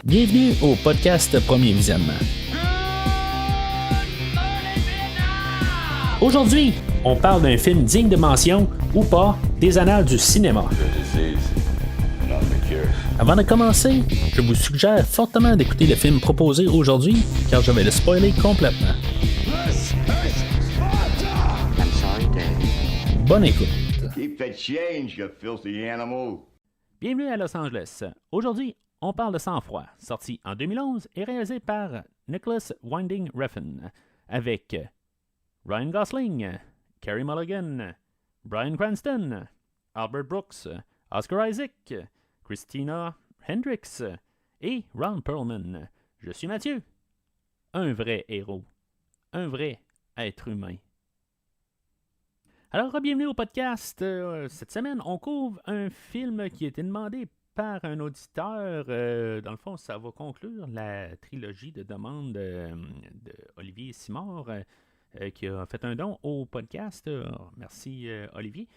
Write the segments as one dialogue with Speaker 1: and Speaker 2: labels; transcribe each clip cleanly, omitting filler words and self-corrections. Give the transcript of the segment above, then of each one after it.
Speaker 1: Bienvenue au podcast Premier Visionnement. Aujourd'hui, on parle d'un film digne de mention, ou pas, des annales du cinéma. Avant de commencer, je vous suggère fortement d'écouter le film proposé aujourd'hui, car je vais le spoiler complètement. Bonne écoute.
Speaker 2: Keep the change, you filthy animal.
Speaker 1: Bienvenue à Los Angeles. Aujourd'hui, on parle de Sang-froid, sorti en 2011 et réalisé par Nicholas Winding Refn, avec Ryan Gosling, Carey Mulligan, Bryan Cranston, Albert Brooks, Oscar Isaac, Christina Hendricks et Ron Perlman. Je suis Mathieu, un vrai héros, un vrai être humain. Alors, bienvenue au podcast. Cette semaine, on couvre un film qui a été demandé par un auditeur. Dans le fond, ça va conclure la trilogie de demandes de Olivier Simard, qui a fait un don au podcast. Merci, Olivier.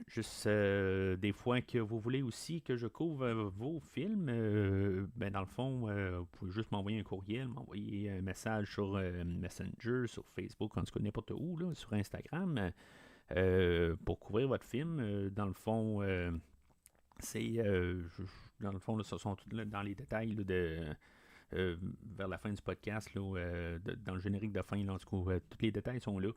Speaker 1: Juste des fois que vous voulez aussi que je couvre vos films, dans le fond, vous pouvez juste m'envoyer un courriel, m'envoyer un message sur Messenger, sur Facebook, en tout cas n'importe où, là, sur Instagram, pour couvrir votre film. Dans le fond, dans le fond, là, ce sont tous dans les détails là, vers la fin du podcast, là, dans le générique de fin, là, en tout cas, tous les détails sont là.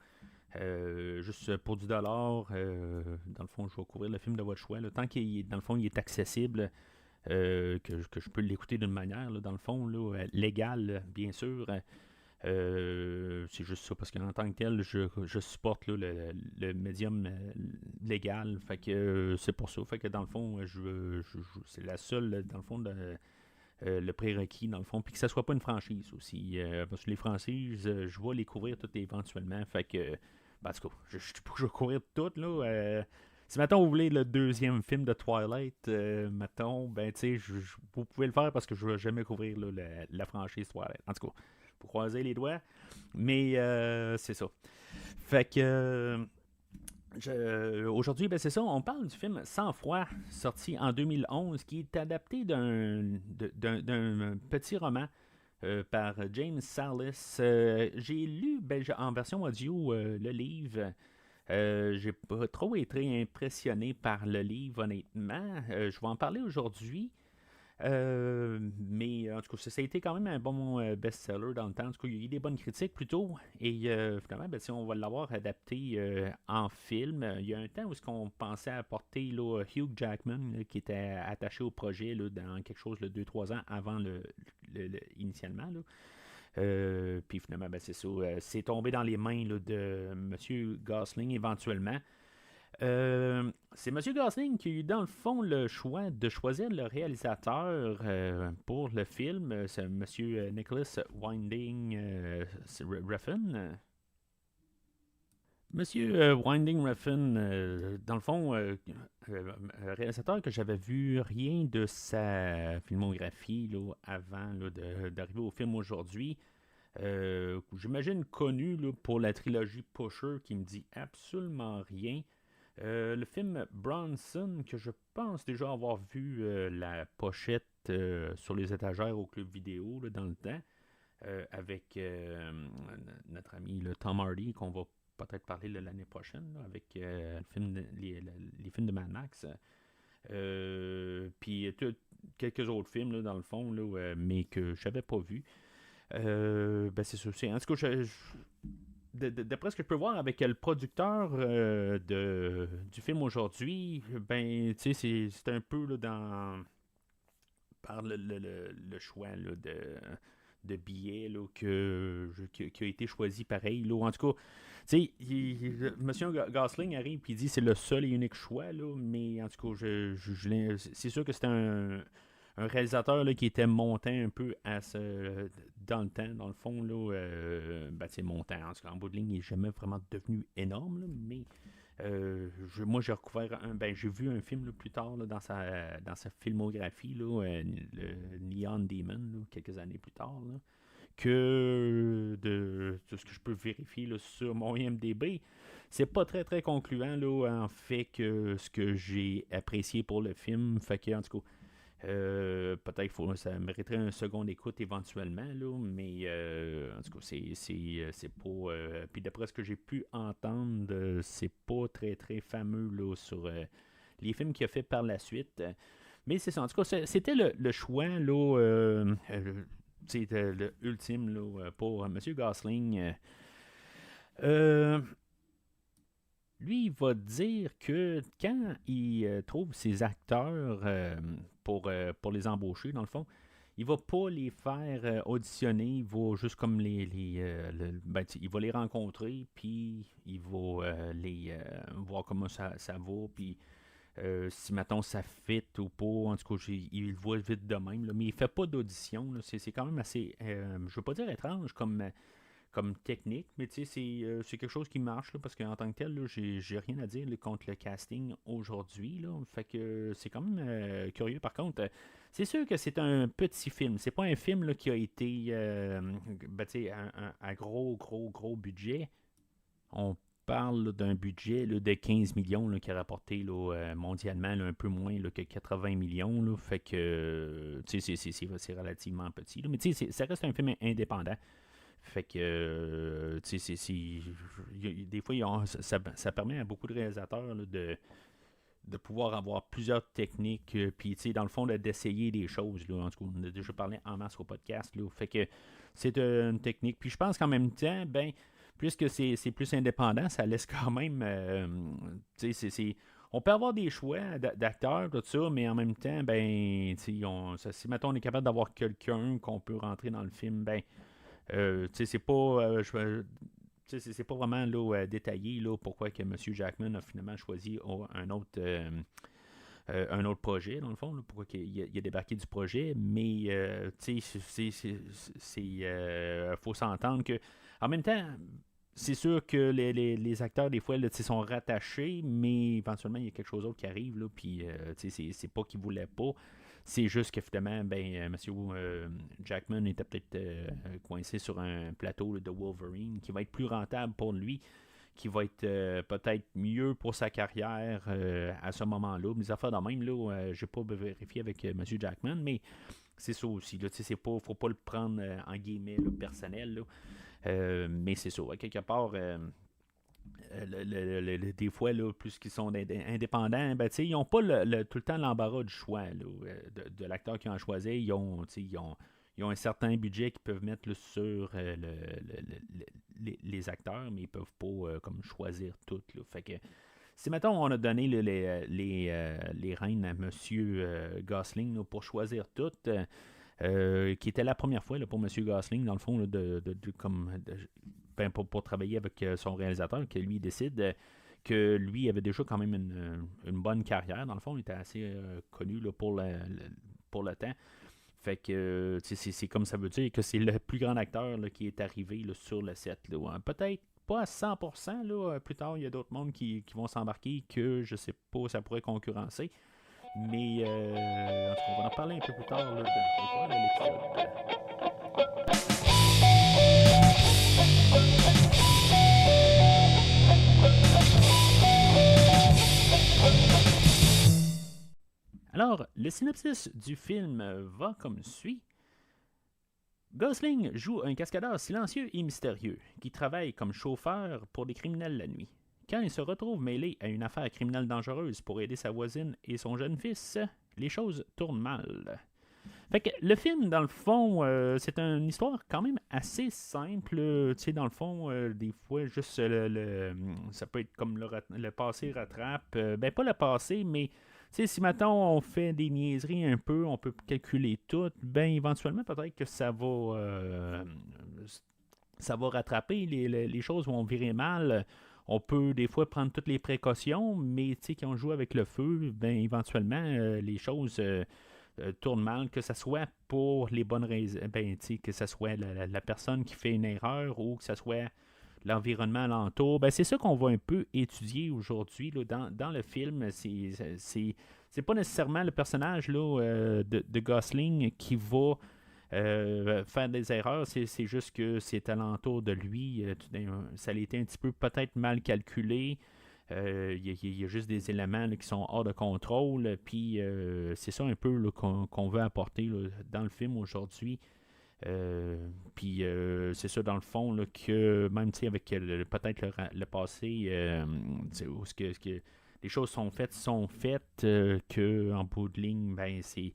Speaker 1: Juste pour $10, dans le fond, je vais couvrir le film de votre choix. Là, tant qu'il est, dans le fond, il est accessible, que je peux l'écouter d'une manière, là, dans le fond, là, légale, bien sûr. C'est juste ça, parce qu'en tant que tel, je supporte là, le médium légal. Fait que c'est pour ça. Fait que dans le fond, c'est la seule, dans le fond, le prérequis, dans le fond, puis que ça soit pas une franchise aussi. Parce que les franchises, je vais les couvrir toutes éventuellement. Fait que, en tout cas, je vais couvrir toutes, là. Si, mettons, vous voulez le deuxième film de Twilight, mettons, ben, tu sais, vous pouvez le faire parce que je ne vais jamais couvrir là, la franchise Twilight. En tout cas, pour croiser les doigts. Mais c'est ça. Fait que... aujourd'hui, ben c'est ça, on parle du film Sang-froid, sorti en 2011, qui est adapté d'un petit roman par James Sallis. J'ai lu en version audio le livre. J'ai pas trop été impressionné par le livre, honnêtement. Je vais en parler aujourd'hui. Mais en tout cas, ça a été quand même un bon best-seller dans le temps. En tout cas, il y a eu des bonnes critiques plutôt. Et finalement, ben, on va l'avoir adapté en film. Il y a un temps où on pensait apporter là, Hugh Jackman, là, qui était attaché au projet là, dans quelque chose de 2-3 ans avant initialement. Là. Puis finalement, ben, c'est ça. C'est tombé dans les mains là, de M. Gosling éventuellement. C'est M. Gosling qui a eu dans le fond le choix de choisir le réalisateur pour le film. C'est M. Nicholas Winding Refn. Monsieur Winding Refn, dans le fond, réalisateur que j'avais vu rien de sa filmographie là, avant là, d'arriver au film aujourd'hui. J'imagine connu là, pour la trilogie Pusher qui me dit absolument rien. Le film Bronson, que je pense déjà avoir vu la pochette sur les étagères au club vidéo là, dans le temps, avec notre ami le Tom Hardy, qu'on va peut-être parler là, l'année prochaine, là, avec le film les films de Mad Max. Puis quelques autres films, là, dans le fond, là, mais que je n'avais pas vu. Ben c'est sûr. En tout cas, d'après ce que je peux voir avec le producteur du film aujourd'hui, ben, tu sais, c'est un peu là, par le choix là, de billets là, qui a été choisi pareil. Là. En tout cas, tu sais, M. Gosling arrive et dit que c'est le seul et unique choix, là, mais en tout cas, c'est sûr que c'était un réalisateur là, qui était montant un peu dans le temps, dans le fond, là, montant, en bout de ligne, il n'est jamais vraiment devenu énorme, là, mais moi j'ai recouvert j'ai vu un film là, plus tard là, dans sa filmographie, là, le Neon Demon, là, quelques années plus tard, là, que de ce que je peux vérifier là, sur mon IMDb, c'est pas très très concluant là, en fait que ce que j'ai apprécié pour le film, fait que en tout cas Peut-être que ça mériterait un second écoute éventuellement, là, mais en tout cas, c'est pas. Puis d'après ce que j'ai pu entendre, c'est pas très très fameux là, sur les films qu'il a fait par la suite. Mais c'est ça, en tout cas, c'était le choix là, c'était le ultime là, pour M. Gosling. Euh, Lui, il va dire que quand il trouve ses acteurs pour les embaucher, dans le fond, il va pas les faire auditionner, il va juste comme il va les rencontrer, puis il va voir comment ça va, puis si mettons ça fit ou pas, en tout cas, il le voit vite de même, là, mais il fait pas d'audition, là. C'est quand même assez, je veux pas dire étrange comme technique, mais tu sais, c'est quelque chose qui marche, là, parce qu'en tant que tel, là, j'ai rien à dire là, contre le casting aujourd'hui, là. Fait que c'est quand même curieux. Par contre, c'est sûr que c'est un petit film. C'est pas un film là, qui a été ben, tu sais, à gros, gros, gros budget. On parle là, d'un budget là, de 15 millions là, qui a rapporté là, mondialement là, un peu moins là, que 80 millions. Là. Fait que tu sais, c'est relativement petit. Là. Mais tu sais, ça reste un film indépendant. Fait que, tu sais, des fois, ça permet à beaucoup de réalisateurs là, de pouvoir avoir plusieurs techniques, puis, tu sais, dans le fond, d'essayer des choses. Là. En tout cas, on a déjà parlé en masse au podcast. Là. Fait que c'est une technique. Puis je pense qu'en même temps, ben, puisque c'est plus indépendant, ça laisse quand même, tu sais, on peut avoir des choix d'acteurs, tout ça, mais en même temps, ben, tu sais, si, mettons, on est capable d'avoir quelqu'un qu'on peut rentrer dans le film, ben, tu sais, c'est pas. C'est pas vraiment là, détaillé là, pourquoi que M. Jackman a finalement choisi un autre projet, dans le fond, là, pourquoi il a débarqué du projet, mais tu sais, faut s'entendre que, en même temps, c'est sûr que les acteurs, des fois, là, sont rattachés, mais éventuellement, il y a quelque chose d'autre qui arrive, là, puis c'est pas qu'ils voulaient pas. C'est juste qu'évidemment, ben, M. Jackman était peut-être coincé sur un plateau là, de Wolverine qui va être plus rentable pour lui, qui va être peut-être mieux pour sa carrière à ce moment-là. Mais les affaires de même, là, j'ai pas vérifié avec M. Jackman, mais c'est ça aussi. Là, c'est pas, faut pas le prendre en guillemets là, personnel. Là. Mais c'est ça. À quelque part, des fois, là, plus qu'ils sont indépendants, ben, ils n'ont pas tout le temps l'embarras du choix là, de l'acteur qu'ils ont choisi. Ils ont un certain budget qu'ils peuvent mettre là, sur les acteurs, mais ils peuvent pas comme choisir tout. Là. Fait que si mettons on a donné les rênes à M. Gosling là, pour choisir tout, qui était la première fois là, pour M. Gosling, dans le fond, là, pour travailler avec son réalisateur, que lui décide que lui avait déjà quand même une bonne carrière, dans le fond, il était assez connu là, pour le temps. Fait que c'est comme ça veut dire que c'est le plus grand acteur là, qui est arrivé là, sur le set. Là, hein. Peut-être pas à 100%, là, plus tard, il y a d'autres mondes qui vont s'embarquer que je sais pas, ça pourrait concurrencer. Mais en tout cas, on va en parler un peu plus tard là, au cours de l'épisode. Alors, le synopsis du film va comme suit. Gosling joue un cascadeur silencieux et mystérieux qui travaille comme chauffeur pour des criminels la nuit. Quand il se retrouve mêlé à une affaire criminelle dangereuse pour aider sa voisine et son jeune fils, les choses tournent mal. Fait que le film, dans le fond, c'est une histoire quand même assez simple. Tu sais, dans le fond, des fois, juste ça peut être comme le passé rattrape. Ben, pas le passé, mais si maintenant on fait des niaiseries un peu, on peut calculer tout, ben éventuellement, peut-être que ça va rattraper. Les choses vont virer mal. On peut des fois prendre toutes les précautions, mais quand on joue avec le feu, ben éventuellement, les choses tourne mal, que ce soit pour les bonnes raisons, ben, que ce soit la personne qui fait une erreur ou que ce soit l'environnement alentour. Ben, c'est ça qu'on va un peu étudier aujourd'hui là, dans le film. C'est pas nécessairement le personnage là, de Gosling qui va faire des erreurs, c'est juste que c'est alentour de lui. Ça a été un petit peu peut-être mal calculé. Il y a juste des éléments là, qui sont hors de contrôle. Puis c'est ça un peu là, qu'on veut apporter là, dans le film aujourd'hui. Puis c'est ça dans le fond là, que même avec peut-être le passé, où les choses sont faites, que en bout de ligne, ben c'est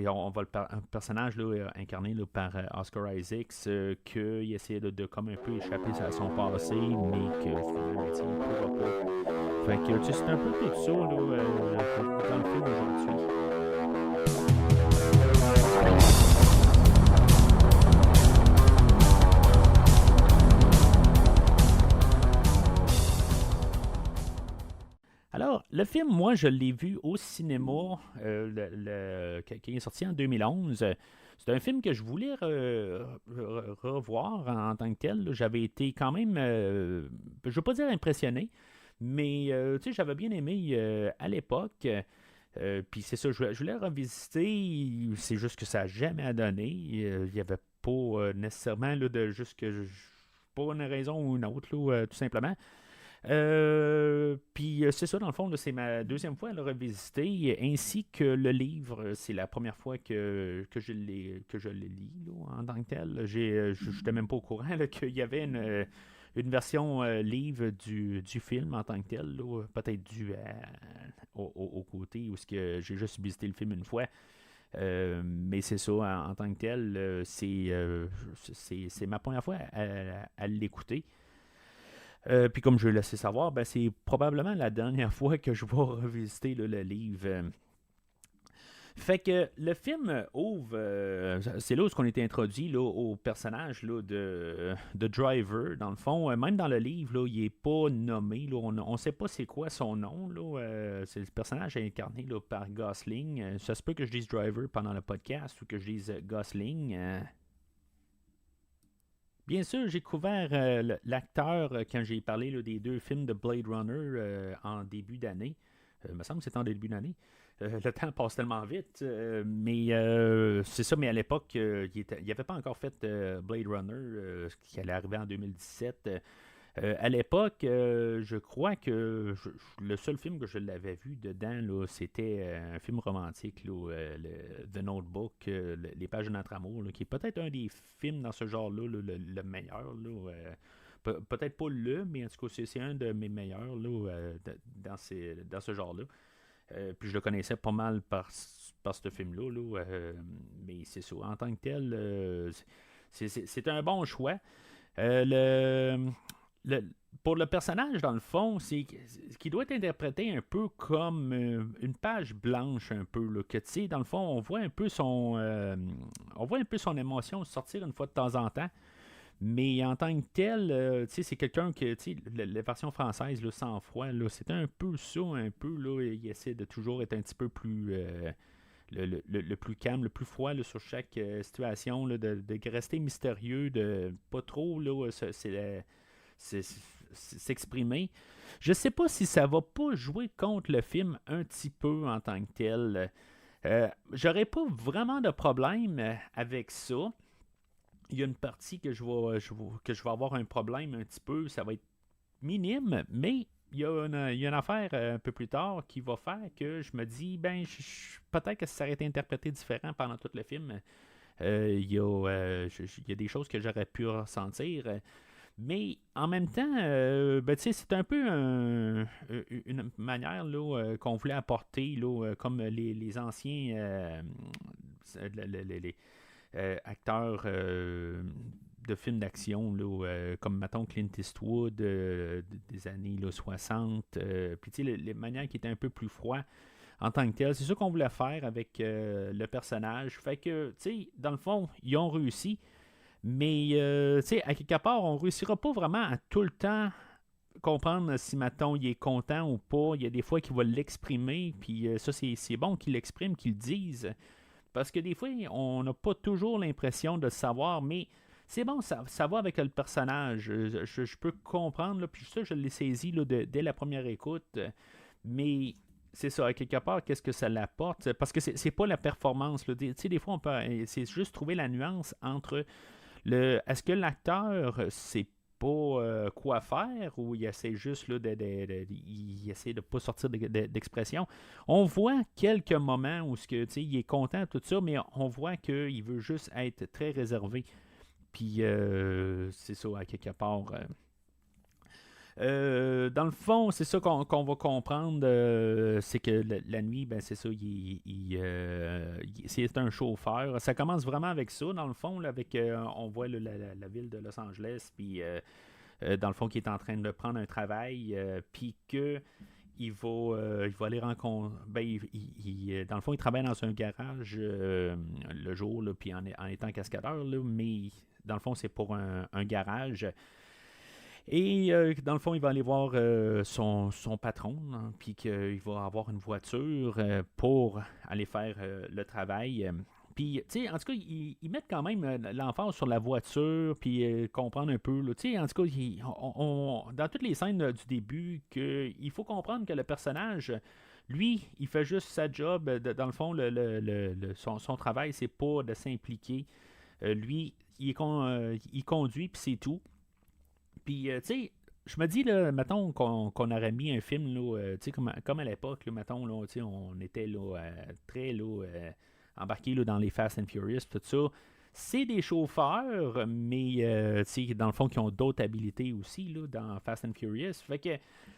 Speaker 1: on va un personnage là, incarné là, par Oscar Isaacs, qu'il essaie de comme un peu échapper à son passé, mais que finalement il ne pourra pas. Fait que c'est un peu tout ça là, dans le film aujourd'hui. Alors, le film, moi, je l'ai vu au cinéma, qui est sorti en 2011. C'est un film que je voulais revoir en tant que tel. J'avais été quand même, je ne veux pas dire impressionné, mais j'avais bien aimé à l'époque. Puis c'est ça, je voulais revisiter. C'est juste que ça n'a jamais donné. Il n'y avait pas nécessairement là, de juste que pour une raison ou une autre, là, tout simplement. Puis c'est ça, dans le fond, là, c'est ma deuxième fois à le revisiter, ainsi que le livre. C'est la première fois que je le lis là, en tant que tel. Je n'étais même pas au courant là, qu'il y avait une version livre du film en tant que tel, là, peut-être dû au côté où j'ai juste visité le film une fois. Mais c'est ça, en tant que tel, c'est ma première fois à l'écouter. Puis comme je l'ai laissé savoir, ben, c'est probablement la dernière fois que je vais revisiter là, le livre. Fait que le film ouvre, c'est là où on est introduit là, au personnage là, de Driver. Dans le fond, même dans le livre, là, il n'est pas nommé. Là, on ne sait pas c'est quoi son nom. Là, c'est le personnage incarné là, par Gosling. Ça se peut que je dise Driver pendant le podcast ou que je dise Gosling. Bien sûr, j'ai couvert l'acteur quand j'ai parlé là, des deux films de Blade Runner en début d'année. Il me semble que c'était en début d'année. Le temps passe tellement vite. Mais c'est ça, mais à l'époque, il n'avait pas encore fait Blade Runner, qui allait arriver en 2017. À l'époque, je crois que le seul film que je l'avais vu dedans, là, c'était un film romantique, là, The Notebook, Les pages de notre amour, là, qui est peut-être un des films dans ce genre-là, là, le meilleur. Là, peut-être pas le, mais en tout cas, c'est un de mes meilleurs là, dans ce genre-là. Puis je le connaissais pas mal par ce film-là, là, mais c'est ça. En tant que tel, c'est un bon choix. Pour le personnage, dans le fond, c'est qui doit être interprété un peu comme une page blanche, un peu. Là, que, dans le fond, on voit un peu son émotion sortir une fois de temps en temps. Mais en tant que tel, c'est quelqu'un que, la version française, là, sans froid, là, c'est un peu ça, un peu, là, il essaie de toujours être un petit peu plus, le plus calme, le plus froid là, sur chaque situation, là, de rester mystérieux, de pas trop, là, s'exprimer. Je sais pas si ça va pas jouer contre le film un petit peu en tant que tel. J'aurais pas vraiment de problème avec ça. Il y a une partie que je vais avoir un problème un petit peu, ça va être minime, mais il y a une affaire un peu plus tard qui va faire que je me dis, ben, peut-être que ça aurait été interprété différent pendant tout le film. Il y a des choses que j'aurais pu ressentir. Mais en même temps, ben, c'est un peu une manière là, qu'on voulait apporter, là, comme les anciens acteurs de films d'action, là, comme mettons Clint Eastwood des années là, 60. Puis les manières qui étaient un peu plus froides en tant que tel. C'est ça qu'on voulait faire avec le personnage. Fait que, dans le fond, ils ont réussi. Mais, à quelque part, on ne réussira pas vraiment à tout le temps comprendre si, mettons, il est content ou pas. Il y a des fois qu'il va l'exprimer, puis ça, c'est bon qu'il l'exprime, qu'il le dise. Parce que des fois, on n'a pas toujours l'impression de le savoir, mais c'est bon, ça va avec le personnage. Je peux comprendre, là, puis ça, je l'ai saisi là, dès la première écoute. Mais c'est ça, à quelque part, qu'est-ce que ça l'apporte? Parce que c'est pas la performance. Là. Des fois, c'est juste trouver la nuance entre est-ce que l'acteur, c'est pas quoi faire ou il essaie juste là, il essaie de pas sortir d'expression. On voit quelques moments où il est content, tout ça, mais on voit qu'il veut juste être très réservé. Puis c'est ça, à quelque part. Dans le fond, c'est ça qu'on va comprendre, c'est que la nuit, ben c'est ça, c'est un chauffeur. Ça commence vraiment avec ça, dans le fond, là, avec on voit là, la ville de Los Angeles, puis dans le fond, qui est en train de prendre un travail, puis que il va aller rencontrer. Ben, dans le fond, il travaille dans un garage le jour, là, puis en étant cascadeur, là, mais dans le fond, c'est pour un garage. Et dans le fond, il va aller voir son patron, hein, puis qu'il va avoir une voiture pour aller faire le travail. Puis, tu sais, en tout cas, ils mettent quand même l'emphase sur la voiture, puis comprendre un peu. Tu sais, en tout cas, dans toutes les scènes du début, il faut comprendre que le personnage, lui, il fait juste sa job. Dans le fond, son travail, c'est pas de s'impliquer. Lui, il conduit, puis c'est tout. Puis, tu sais, je me dis, là, mettons qu'on aurait mis un film, là, tu sais, comme à l'époque, là, mettons, là, tu sais, on était là, très là, embarqués là, dans les Fast and Furious, tout ça. C'est des chauffeurs, mais, tu sais, dans le fond, qui ont d'autres habilités aussi, là, dans Fast and Furious. Fait que,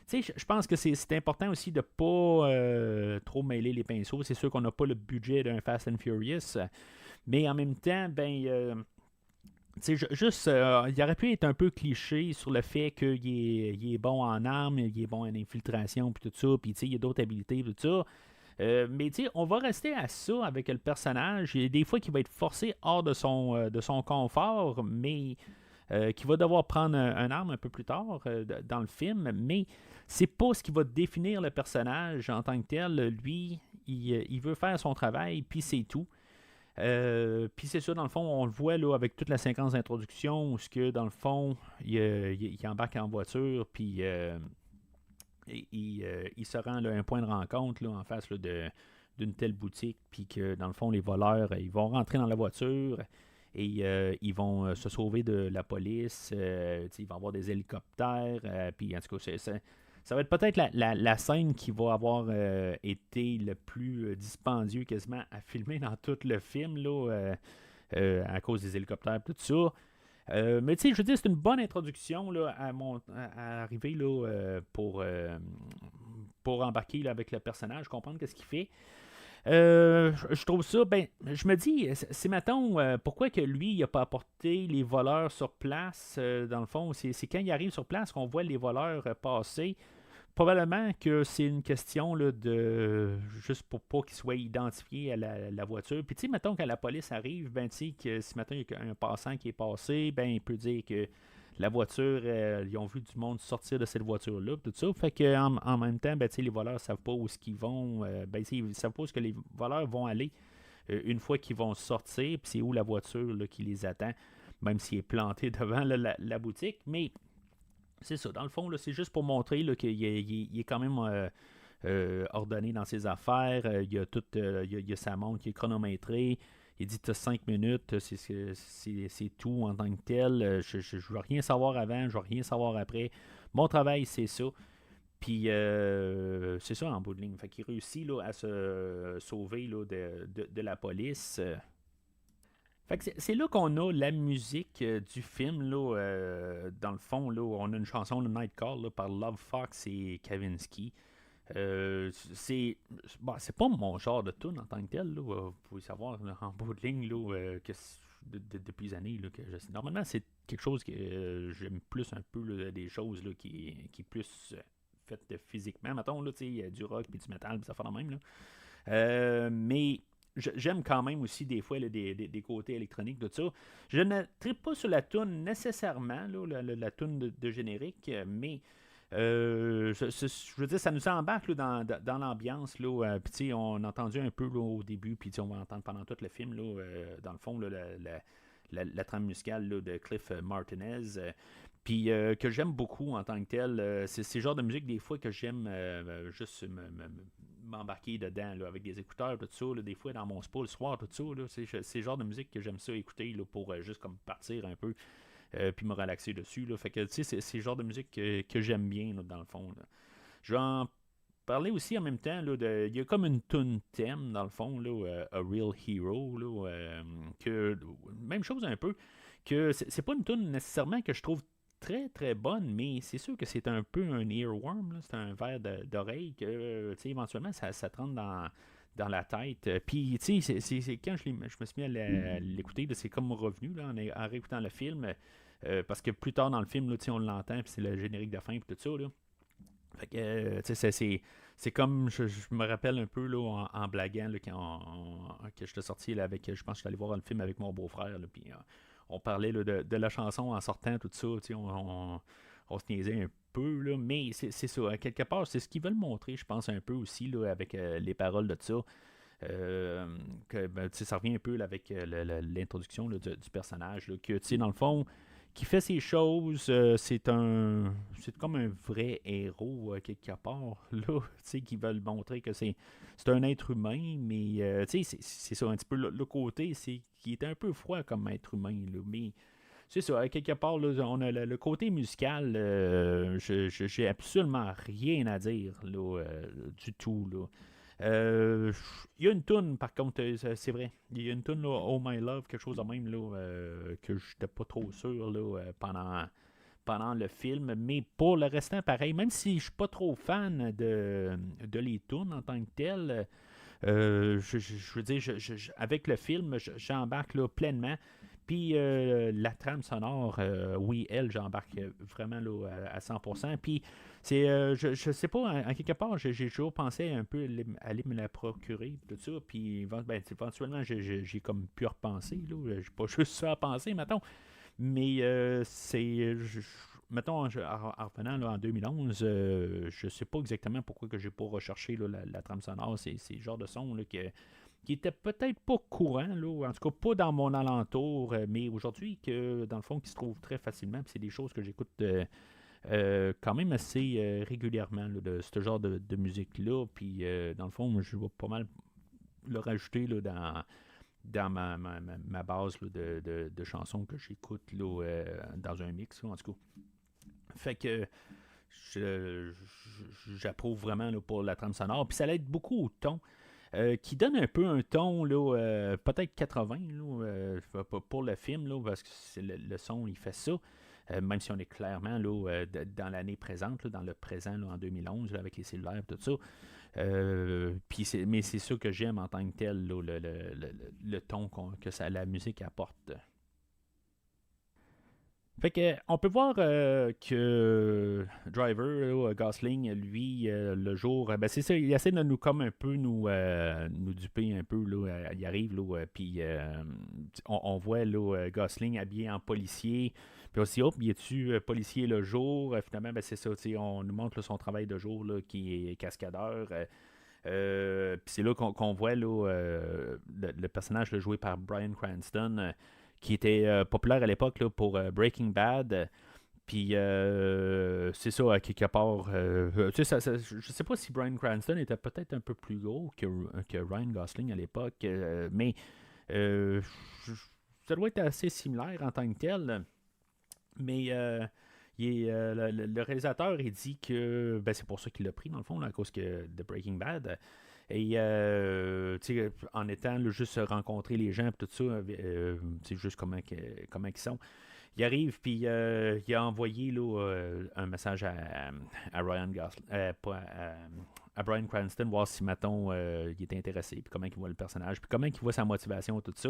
Speaker 1: tu sais, je pense que c'est important aussi de pas trop mêler les pinceaux. C'est sûr qu'on n'a pas le budget d'un Fast and Furious, mais en même temps, ben... juste, il aurait pu être un peu cliché sur le fait qu'il est bon en armes, il est bon en infiltration, puis tout ça, puis il y a d'autres habilités, tout ça. Mais on va rester à ça avec le personnage. Il y a des fois qu'il va être forcé hors de son confort, mais qui va devoir prendre un arme un peu plus tard dans le film. Mais c'est pas ce qui va définir le personnage en tant que tel. Lui, il veut faire son travail, puis c'est tout. Puis c'est ça, dans le fond, on le voit là, avec toute la séquence d'introduction où, que, dans le fond, il embarque en voiture, puis il se rend là, à un point de rencontre là, en face là, d'une telle boutique, puis que, dans le fond, les voleurs, ils vont rentrer dans la voiture et ils vont se sauver de la police. Il va y avoir des hélicoptères, puis en tout cas, ça va être peut-être la scène qui va avoir été le plus dispendieux quasiment à filmer dans tout le film, là, à cause des hélicoptères, tout ça. Mais tu sais, je veux dire, c'est une bonne introduction là, à arriver là, pour embarquer là, avec le personnage, comprendre qu'est-ce qu'il fait. Je trouve ça, ben, je me dis, c'est mettons, pourquoi que lui, il n'a pas apporté les voleurs sur place, dans le fond, c'est quand il arrive sur place qu'on voit les voleurs passer. Probablement que c'est une question là, de juste pour pas qu'ils soient identifiés à la voiture. Puis tu sais, mettons quand la police arrive, ben tu sais que si maintenant il y a un passant qui est passé, ben il peut dire que la voiture, ils ont vu du monde sortir de cette voiture-là, tout ça. Fait que en même temps, ben tu sais, les voleurs savent pas où est-ce qu'ils vont, ben ils savent pas où est-ce que les voleurs vont aller une fois qu'ils vont sortir, puis c'est où la voiture là, qui les attend, même s'il est planté devant là, la boutique. Mais c'est ça, dans le fond, là, c'est juste pour montrer là, qu'il il est quand même ordonné dans ses affaires. Il y a sa montre qui est chronométrée. Il dit tu as 5 minutes, c'est tout en tant que tel. Je ne veux rien savoir avant, je veux rien savoir après. Mon travail, c'est ça. Puis c'est ça en bout de ligne. Fait qu'il réussit là, à se sauver là, de la police. Fait que c'est là qu'on a la musique du film. Là, dans le fond, là, on a une chanson de Night Call là, par Love Fox et Kavinsky. C'est pas mon genre de tune en tant que tel. Là, vous pouvez savoir là, en bout de ligne là, que depuis des années là, que normalement c'est quelque chose que j'aime plus un peu là, des choses là, qui est plus faites physiquement. Mettons, là, du rock puis du metal, ça fait la même. Là. Mais j'aime quand même aussi des fois là, des côtés électroniques, tout ça. Je ne tripe pas sur la toune nécessairement, là, la toune de générique, mais je veux dire, ça nous embarque là, dans l'ambiance. Puis on a entendu un peu là, au début, puis on va entendre pendant tout le film, là, dans le fond, là, la trame musicale là, de Cliff Martinez. Puis que j'aime beaucoup en tant que tel. C'est le genre de musique des fois que j'aime juste m'embarquer dedans là, avec des écouteurs, tout ça. Là, des fois dans mon spa le soir, tout ça. Là, c'est le genre de musique que j'aime ça écouter là, pour juste comme partir un peu puis me relaxer dessus. Là. Fait que, tu sais, c'est le genre de musique que j'aime bien, là, dans le fond. Là. Je vais en parler aussi en même temps. Il y a comme une tune thème, dans le fond, là, A Real Hero. Là, même chose un peu. Que c'est pas une tune nécessairement que je trouve très très bonne, mais c'est sûr que c'est un peu un earworm. Là. C'est un verre d'oreille que, éventuellement, ça te rentre dans la tête. Puis, tu sais, c'est quand je me suis mis à l'écouter, c'est comme revenu là, en réécoutant le film. Parce que plus tard dans le film, là, on l'entend, puis c'est le générique de fin, puis tout ça. Là. Fait que, c'est comme, je me rappelle un peu là, en blaguant là, que j'étais sorti là, avec, je pense que je suis allé voir le film avec mon beau-frère, puis on parlait là, de la chanson en sortant, tout ça, on se niaisait un peu, là, mais c'est ça, à quelque part, c'est ce qu'ils veulent montrer, je pense, un peu aussi, là, avec les paroles de ça. Ça revient un peu là, avec l'introduction là, du personnage, là, que, dans le fond, qui fait ses choses, c'est comme un vrai héros quelque part là, qui veulent montrer que c'est un être humain, mais c'est ça un petit peu le côté, c'est qui est un peu froid comme être humain là, mais c'est ça, quelque part là, on a le côté musical, j'ai absolument rien à dire là, du tout là. Il y a une toune, par contre, c'est vrai. Il y a une toune, là, Oh My Love, quelque chose de même, là, que j'étais pas trop sûr là, pendant le film. Mais pour le restant, pareil, même si je suis pas trop fan de les tunes en tant que telles, je veux dire, avec le film, j'embarque là, pleinement. Puis la trame sonore, oui, elle, j'embarque vraiment là, à 100%. Puis je sais pas, en quelque part, j'ai toujours pensé un peu aller me la procurer, tout ça. Puis éventuellement, j'ai comme pu repenser. Là, j'ai pas juste ça à penser, mettons. Mais mettons, en revenant là, en 2011, je sais pas exactement pourquoi que j'ai pas recherché là, la trame sonore. C'est le genre de son là, qui était peut-être pas courant, là, en tout cas pas dans mon alentour, mais aujourd'hui, que dans le fond, qui se trouve très facilement. Puis c'est des choses que j'écoute quand même assez régulièrement, là, de ce genre de musique-là. Puis dans le fond, je vais pas mal le rajouter là, dans ma base là, de chansons que j'écoute là, dans un mix, là, en tout cas. Fait que j'approuve vraiment là, pour la trame sonore. Puis ça l'aide beaucoup au ton. Qui donne un peu un ton, là, peut-être 80 là, pour le film, là, parce que le son, il fait ça. Même si on est clairement là, dans l'année présente, là, dans le présent là, en 2011, là, avec les cellulaires et tout ça. Mais c'est ça que j'aime en tant que tel, là, le ton que la musique apporte. Fait que on peut voir que Driver, là, Gosling, lui, le jour, ben c'est ça, il essaie de nous comme un peu nous duper un peu, là, il arrive, là, puis on voit là, Gosling habillé en policier, puis aussi, hop, il est-tu policier le jour, finalement, ben c'est ça, on nous montre là, son travail de jour, là, qui est cascadeur, puis c'est là qu'on voit là, le personnage là, joué par Bryan Cranston, qui était populaire à l'époque là, pour Breaking Bad. Puis c'est ça, à quelque part. Tu sais, je sais pas si Bryan Cranston était peut-être un peu plus gros que Ryan Gosling à l'époque, mais euh, ça doit être assez similaire en tant que tel. Mais le réalisateur, il dit que ben, c'est pour ça qu'il l'a pris, dans le fond, là, à cause de Breaking Bad. Et en étant là, juste rencontrer les gens et tout ça, juste comment ils sont. Il arrive puis il a envoyé là, un message à Ryan Gosling, à Bryan Cranston, voir si mettons il était intéressé, puis comment il voit le personnage, puis comment il voit sa motivation, tout ça.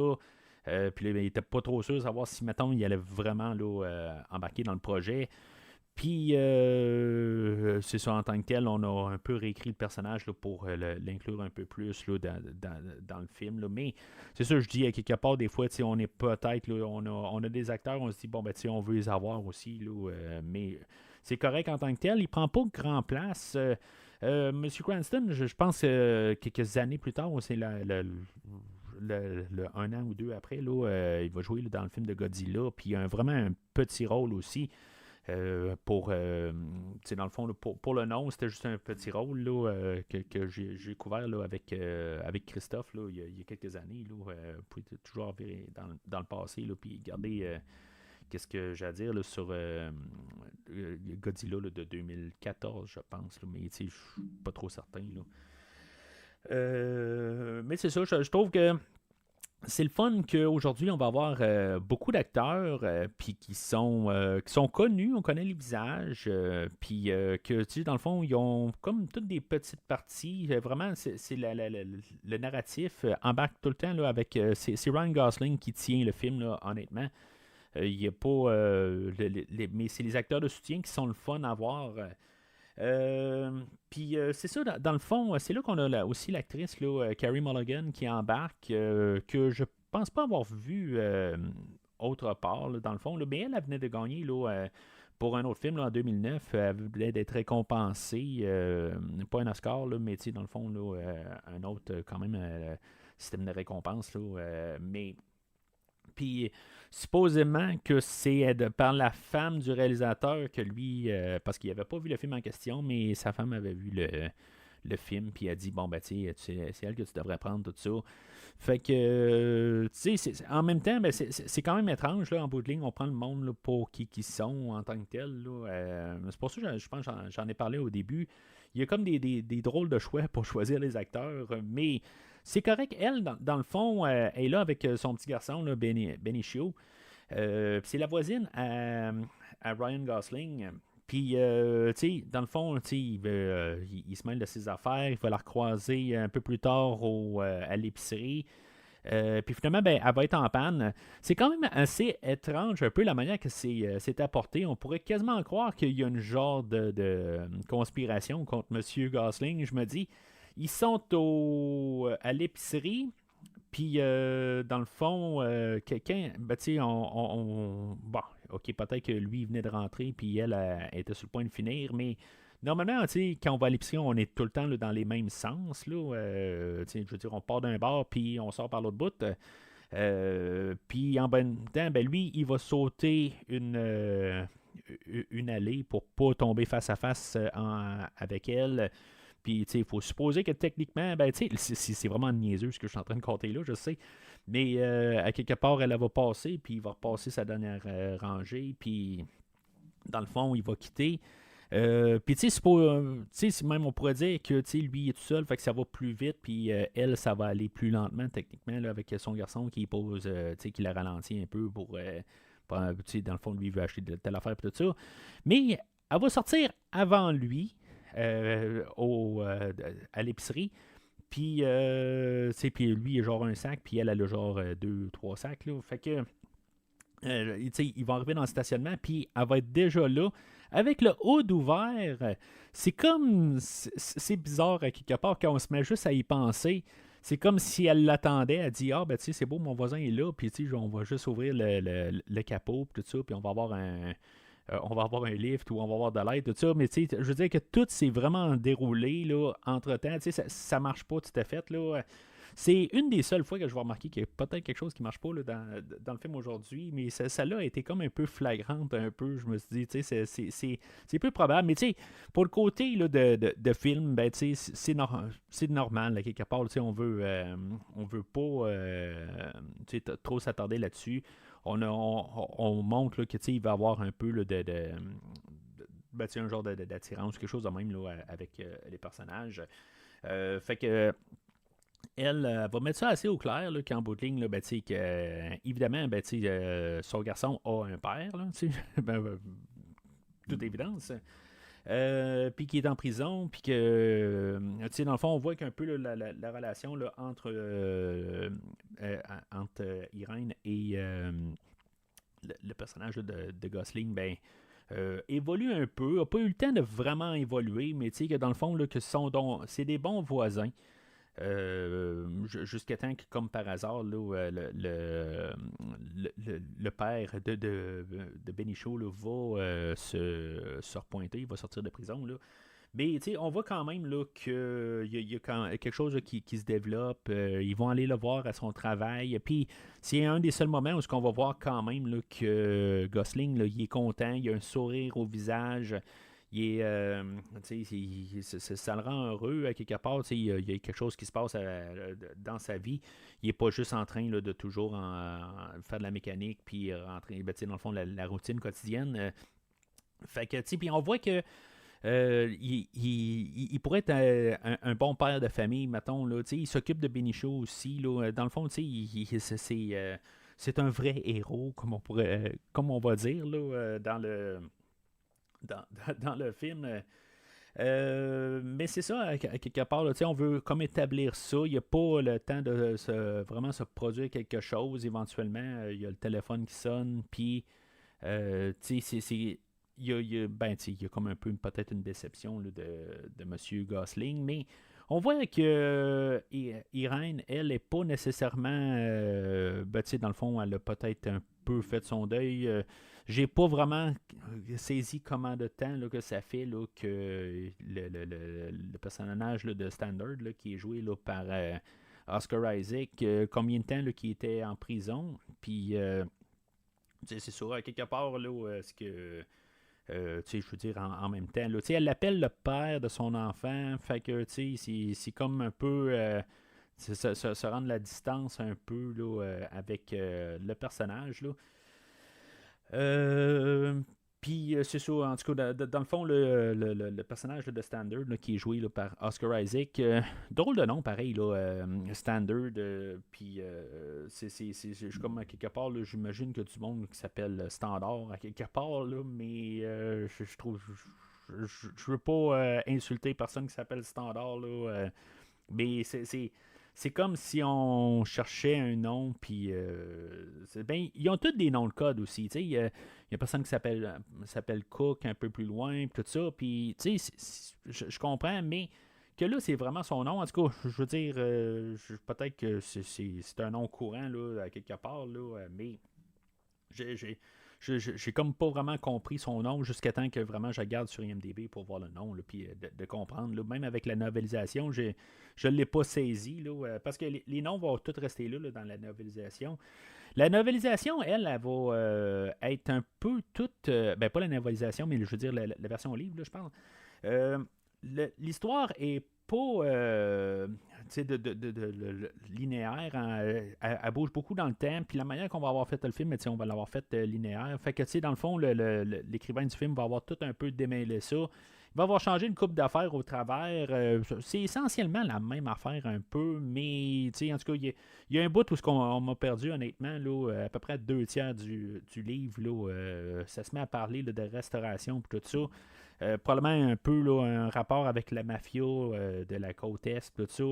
Speaker 1: Puis là, il était pas trop sûr de savoir si mettons il allait vraiment là, embarquer dans le projet. Puis, c'est ça, en tant que tel, on a un peu réécrit le personnage là, pour l'inclure un peu plus là, dans le film. Là. Mais c'est ça, je dis, à quelque part, des fois, on est peut-être, là, on a des acteurs, on se dit, bon, ben, on veut les avoir aussi. Là, mais c'est correct en tant que tel. Il prend pas grand place. Monsieur Cranston, je pense quelques années plus tard, c'est un an ou deux après, là, il va jouer là, dans le film de Godzilla. Puis il a vraiment un petit rôle aussi. Dans le fond, là, pour le nom, c'était juste un petit rôle là, que j'ai couvert là, avec Christophe là, il y a quelques années. Là, vous pouvez toujours dans le passé là, puis qu'est-ce que j'ai à dire là, sur Godzilla là, de 2014, je pense. Là, mais je suis pas trop certain. Là. Mais c'est ça, je trouve que c'est le fun qu'aujourd'hui, on va avoir beaucoup d'acteurs puis qui sont connus, on connaît les visages, puis que, tu sais, dans le fond, ils ont comme toutes des petites parties. Vraiment, c'est le narratif embarque tout le temps là, avec. C'est Ryan Gosling qui tient le film, là, honnêtement. Il n'y a pas. Mais c'est les acteurs de soutien qui sont le fun à voir. Puis c'est ça, dans le fond, c'est là qu'on a aussi l'actrice là, Carey Mulligan qui embarque, que je pense pas avoir vu autre part, là, dans le fond. Là, mais elle venait de gagner là, pour un autre film là, en 2009. Elle venait d'être récompensée, pas un Oscar, là, mais dans le fond, là, un autre quand même système de récompense. Là, mais puis, supposément que c'est par la femme du réalisateur que lui, parce qu'il n'avait pas vu le film en question, mais sa femme avait vu le film, puis elle a dit, bon, ben, tu sais, c'est elle que tu devrais prendre, tout ça. Fait que, tu sais, en même temps, ben, c'est quand même étrange, là, en bout de ligne, on prend le monde là, pour qui sont en tant que tel. Là, c'est pour ça que je pense que j'en ai parlé au début. Il y a comme des drôles de choix pour choisir les acteurs, mais c'est correct. Elle, dans le fond, elle est là avec son petit garçon, là, Benicio. C'est la voisine à Ryan Gosling. Puis, tu sais, dans le fond, il se mêle de ses affaires. Il va la recroiser un peu plus tard à l'épicerie. Puis finalement, ben, elle va être en panne. C'est quand même assez étrange un peu la manière que c'est apporté. On pourrait quasiment croire qu'il y a une genre de conspiration contre M. Gosling. Je me dis, ils sont à l'épicerie. Puis, dans le fond, quelqu'un, ben, tu sais, bon, ok, peut-être que lui, il venait de rentrer, puis elle était sur le point de finir, mais normalement, tu sais, quand on va à l'épicerie, on est tout le temps là, dans les mêmes sens, là. Tu sais, je veux dire, on part d'un bar, puis on sort par l'autre bout. Puis, en même temps, ben, lui, il va sauter une allée pour pas tomber face à face avec elle. Puis, il faut supposer que techniquement, ben, c'est vraiment niaiseux ce que je suis en train de compter là, je sais. Mais à quelque part, elle va passer, puis il va repasser sa dernière rangée, puis dans le fond, il va quitter. Puis, tu sais, c'est pas. Tu sais, même on pourrait dire que, tu sais, lui, il est tout seul, fait que ça va plus vite, puis elle, ça va aller plus lentement, techniquement, là, avec son garçon qui pose, tu sais, qui la ralentit un peu pour. Tu sais, dans le fond, lui, il veut acheter de telle affaire, puis tout ça. Mais elle va sortir avant lui. À l'épicerie. Puis, puis lui, il a genre un sac, puis elle a genre 2-3 sacs. Là. Fait que, ils vont arriver dans le stationnement, puis elle va être déjà là. Avec le hood ouvert, c'est comme. C'est bizarre à quelque part quand on se met juste à y penser. C'est comme si elle l'attendait. Elle dit, ah, ben, tu sais, c'est beau, mon voisin est là, puis, tu sais, on va juste ouvrir le capot, puis tout ça, puis on va avoir un lift ou on va avoir de l'aide, tout ça. Mais tu sais, je veux dire que tout s'est vraiment déroulé là, entre-temps. Tu sais, ça marche pas tout à fait. Là. C'est une des seules fois que je vais remarquer qu'il y a peut-être quelque chose qui marche pas là, dans le film aujourd'hui. Mais celle-là a été comme un peu flagrante, un peu. Je me suis dit, tu sais, c'est peu probable. Mais tu sais, pour le côté là, de film, ben, tu sais, c'est normal, là, quelque part. Tu sais, on veut pas tu sais, trop s'attarder là-dessus. On montre là, que il va y avoir un peu là, ben, un genre d'attirance, quelque chose de même là, avec les personnages. Fait que elle va mettre ça assez au clair là, qu'en bout de ligne, là, ben, évidemment, ben, son garçon a un père, là, ben, toute évidence. Puis qui est en prison, puis que, dans le fond, on voit qu'un peu là, la relation là, entre Irène et le personnage là, de Gosling, ben, évolue un peu, n'a pas eu le temps de vraiment évoluer, mais tu sais que dans le fond, là, que c'est des bons voisins. Jusqu'à temps que, comme par hasard, là, le père de Benicio là, va se repointer, il va sortir de prison. Là. Mais on voit quand même là, qu'il y a quelque chose là, qui se développe. Ils vont aller le voir à son travail. Puis c'est un des seuls moments où on va voir quand même là, que Gosling là, il est content, il a un sourire au visage. Ça le rend heureux à quelque part. Il y a quelque chose qui se passe dans sa vie. Il n'est pas juste en train de toujours faire de la mécanique puis rentrer dans le fond la routine quotidienne. Fait que, puis on voit que il pourrait être un bon père de famille, mettons. Là, il s'occupe de Benicio aussi. Là, dans le fond, c'est un vrai héros, comme on va dire là, dans le film. Mais c'est ça, à quelque part, là, on veut comme établir ça. Il n'y a pas le temps de vraiment se produire quelque chose. Éventuellement, il y a le téléphone qui sonne, puis il y a comme un peu peut-être une déception là, de M. Gosling, mais on voit que Irène, elle, n'est pas nécessairement, dans le fond, elle a peut-être un peu fait son deuil. J'ai pas vraiment saisi comment de temps là, que ça fait là, que le personnage là, de Standard, là, qui est joué là, par Oscar Isaac, combien de temps là, qu'il était en prison. Puis, c'est sûr, à quelque part, là, ce que. Je veux dire, en même temps. Là, elle l'appelle le père de son enfant. Fait que c'est comme un peu. Se rendre la distance un peu là, avec le personnage. Là. Puis c'est ça, en tout cas, dans le fond, le personnage là, de Standard là, qui est joué là, par Oscar Isaac, drôle de nom, pareil, là, Standard, puis je suis comme à quelque part, là, j'imagine que du monde qui s'appelle Standard à quelque part, là, mais je trouve, je veux pas insulter personne qui s'appelle Standard, là, mais c'est comme si on cherchait un nom, puis ils ont tous des noms de code aussi. Il y a personne qui s'appelle Cook un peu plus loin, puis tout ça. Puis, je comprends, mais que là, c'est vraiment son nom. En tout cas, je veux dire, peut-être que c'est un nom courant, là, à quelque part, là, mais j'ai comme pas vraiment compris son nom jusqu'à temps que vraiment je regarde sur IMDb pour voir le nom, là, puis de comprendre. Là, même avec la novelisation, je ne l'ai pas saisi, là, parce que les noms vont tous rester là, dans la novelisation. La novelisation, elle va être un peu toute... pas la novelisation, mais je veux dire la version livre, là, je pense. L'histoire est pas linéaire. Hein, elle bouge beaucoup dans le temps. Puis la manière qu'on va avoir fait le film, on va l'avoir fait linéaire. Fait que dans le fond, l'écrivain du film va avoir tout un peu démêlé ça. Il va avoir changé une coupe d'affaires au travers. C'est essentiellement la même affaire un peu, mais en tout cas, il y a un bout où on m'a perdu, honnêtement, là, à peu près 2/3 du livre. Là, ça se met à parler là, de restauration et tout ça. Probablement un peu là, un rapport avec la mafia de la côte Est, tout ça.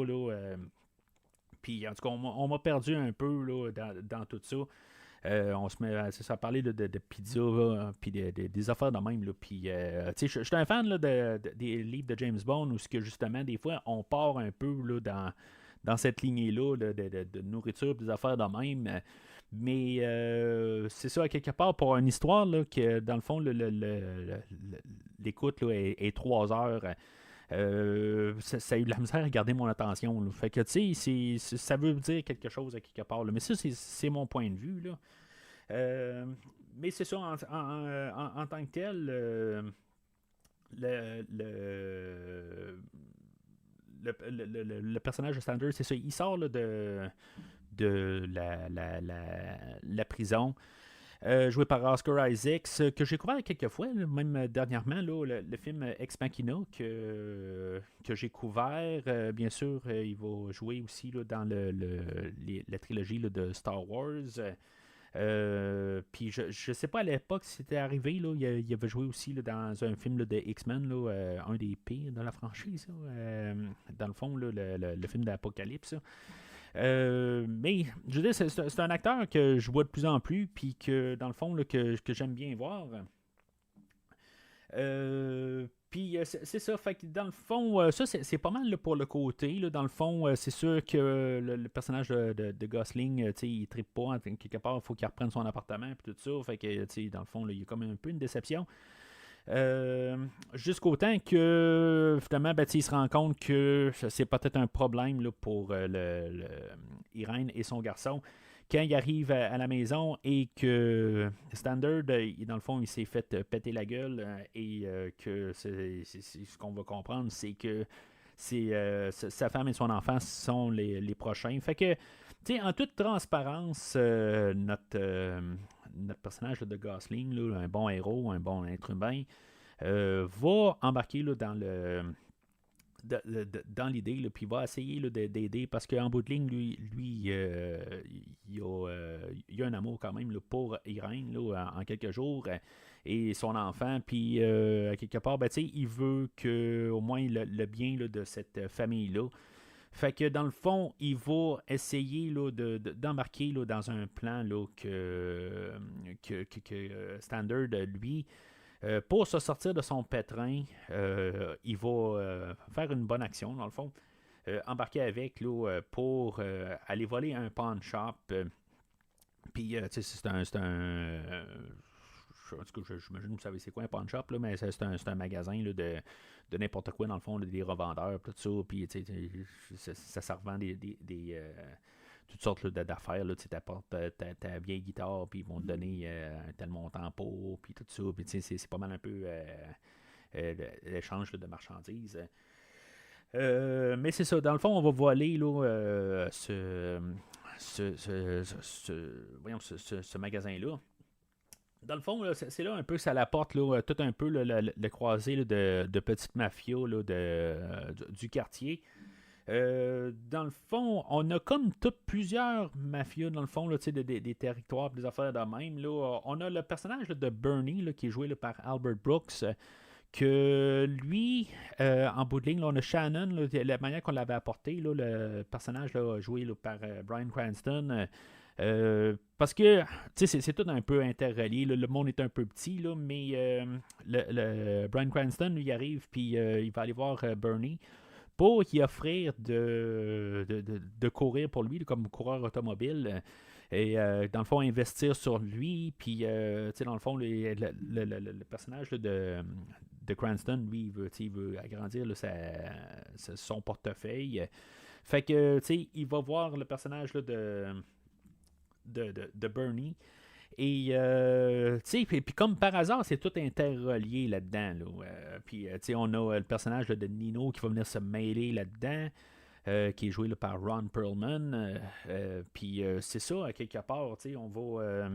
Speaker 1: Puis en tout cas, on m'a perdu un peu là, dans tout ça. On se met à parler là, de pizza, puis des affaires de même. Puis, je suis un fan là, des livres de James Bond où que, justement, des fois, on part un peu là, dans cette lignée-là de nourriture, des affaires de même. Mais c'est ça, à quelque part, pour une histoire là, que, dans le fond, l'écoute là, est 3 heures. Ça a eu de la misère à garder mon attention. Là. Fait que, tu sais, ça veut dire quelque chose à quelque part. Là. Mais ça, c'est mon point de vue. Là. Mais c'est ça, en tant que tel, le personnage de Standard, c'est ça, il sort là, de la prison. Joué par Oscar Isaac, que j'ai couvert quelques fois, là, même dernièrement, là, le film Ex Machina que j'ai couvert. Bien sûr, il va jouer aussi là, dans la trilogie là, de Star Wars. Puis je sais pas à l'époque si c'était arrivé, là, il avait joué aussi là, dans un film là, de X-Men, là, un des pires de la franchise, là, dans le fond, là, le film d'Apocalypse. Mais je veux dire, c'est un acteur que je vois de plus en plus, puis que dans le fond, là, que j'aime bien voir. Puis c'est ça, fait que dans le fond, ça c'est pas mal là, pour le côté. Là, dans le fond, c'est sûr que le personnage de Gosling, il trippe pas. Quelque part, il faut qu'il reprenne son appartement et tout ça. Fait que dans le fond, il y a comme un peu une déception. Jusqu'au temps que finalement il se rend compte que c'est peut-être un problème là, pour Irène et son garçon quand il arrive à la maison et que Standard, dans le fond, il s'est fait péter la gueule et que ce qu'on va comprendre, c'est que sa femme et son enfant sont les prochains. Fait que, tu sais, en toute transparence, notre personnage là, de Gosling, là, un bon héros, un bon être humain, va embarquer là, dans l'idée, là, puis il va essayer là, d'aider parce qu'en bout de ligne, lui il a un amour quand même là, pour Irène là, en quelques jours et son enfant, puis à quelque part, ben, il veut que au moins le bien là, de cette famille-là. Fait que dans le fond, il va essayer là, d'embarquer là, dans un plan là, que Standard, lui, pour se sortir de son pétrin, il va faire une bonne action, dans le fond. Embarquer avec là, pour aller voler un pawn shop. Puis, tu sais, c'est un en tout cas, j'imagine que vous savez c'est quoi un pawn shop, là, mais c'est un magasin là, de n'importe quoi, dans le fond, là, des revendeurs, tout ça. Puis, tu sais, ça revend toutes sortes là, d'affaires. Tu apportes ta vieille guitare, puis ils vont te donner un tel montant pour, puis tout ça. Puis, tu sais, c'est pas mal un peu l'échange là, de marchandises. Mais c'est ça, dans le fond, on va voler là, voyons, ce magasin-là. Dans le fond, là, c'est là un peu que ça l'apporte là, tout un peu là, le croisé là, de petites mafias là, du quartier. Dans le fond, on a comme toutes plusieurs mafias, dans le fond, là, des territoires, des affaires de même. Là. On a le personnage là, de Bernie, là, qui est joué là, par Albert Brooks, que lui, en bout de ligne, là, on a Shannon, là, la manière qu'on l'avait apporté, là, le personnage là, joué là, par Bryan Cranston. Parce que, tu sais, c'est tout un peu interrelié. Là, le monde est un peu petit, là, mais le Bryan Cranston, lui, arrive, puis il va aller voir Bernie pour y offrir de courir pour lui, comme coureur automobile. Et dans le fond, investir sur lui. Puis, tu sais, dans le fond, le personnage là, de Cranston, lui, il veut agrandir là, son portefeuille. Fait que, tu sais, il va voir le personnage là, de Bernie. Et, tu sais, puis comme par hasard, c'est tout interrelié là-dedans. Là. Puis, tu sais, on a le personnage là, de Nino qui va venir se mêler là-dedans, qui est joué là, par Ron Perlman. Puis, c'est ça, à quelque part, tu sais, on va...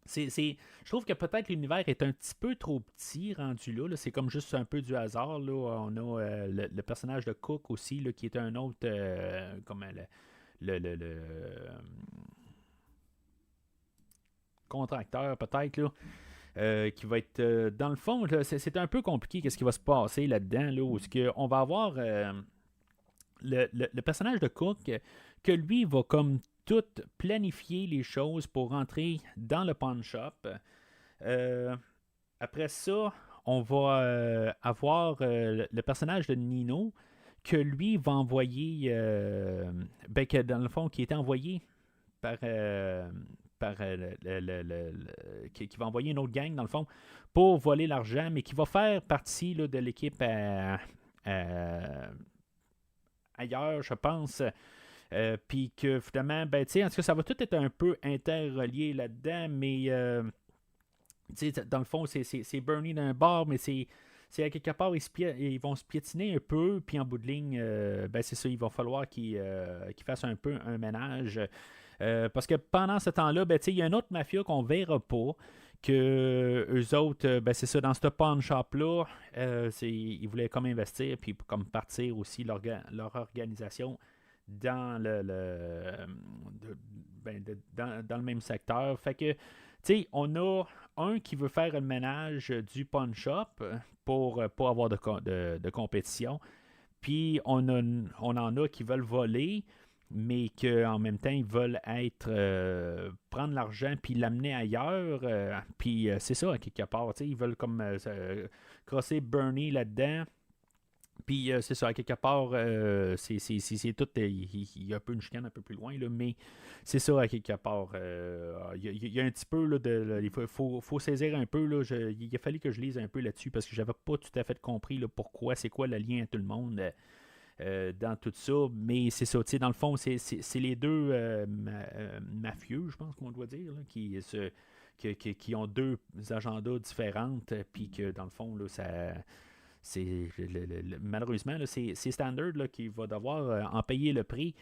Speaker 1: je trouve que peut-être l'univers est un petit peu trop petit rendu là. C'est comme juste un peu du hasard. Là. On a le personnage de Cook aussi, là, qui est un autre... comme le contracteur peut-être là, qui va être dans le fond là, c'est un peu compliqué qu'est-ce qui va se passer là-dedans là, où on va avoir le personnage de Cook que lui va comme tout planifier les choses pour rentrer dans le pawn shop. Après ça, on va avoir le personnage de Nino que lui va envoyer que dans le fond qui était envoyé par qui va envoyer une autre gang, dans le fond, pour voler l'argent, mais qui va faire partie là, de l'équipe ailleurs, je pense. Puis que finalement, ben, tu sais, en tout cas, ça va tout être un peu interrelié là-dedans, mais tu sais, dans le fond, c'est Bernie d'un bord, mais c'est à quelque part, ils vont se piétiner un peu, puis en bout de ligne, ben c'est ça, il va falloir qu'ils fassent un peu un ménage. Parce que pendant ce temps-là, ben, il y a un autre mafia qu'on ne verra pas, que eux autres, ben, c'est ça, dans ce pawn shop-là, ils voulaient comme investir, puis comme partir aussi leur organisation dans dans le même secteur. Fait que, tu sais, on a un qui veut faire le ménage du pawn shop pour pas avoir de compétition. Puis on en a qui veulent voler, mais qu'en même temps, ils veulent prendre l'argent puis l'amener ailleurs. Puis c'est ça, à quelque part. Ils veulent comme crosser Bernie là-dedans. Puis c'est ça, à quelque part, c'est tout. Il y a un peu une chicane un peu plus loin, là, mais c'est ça, à quelque part. Il y a un petit peu là, il faut saisir un peu. Là, il a fallu que je lise un peu là-dessus parce que j'avais pas tout à fait compris là, pourquoi, c'est quoi le lien à tout le monde. dans tout ça. Mais c'est ça, tu sais, dans le fond, c'est les deux mafieux, je pense qu'on doit dire, là, qui ont deux agendas différentes, puis que dans le fond, là, ça. C'est malheureusement, là, c'est Standard là, qui va devoir en payer le prix.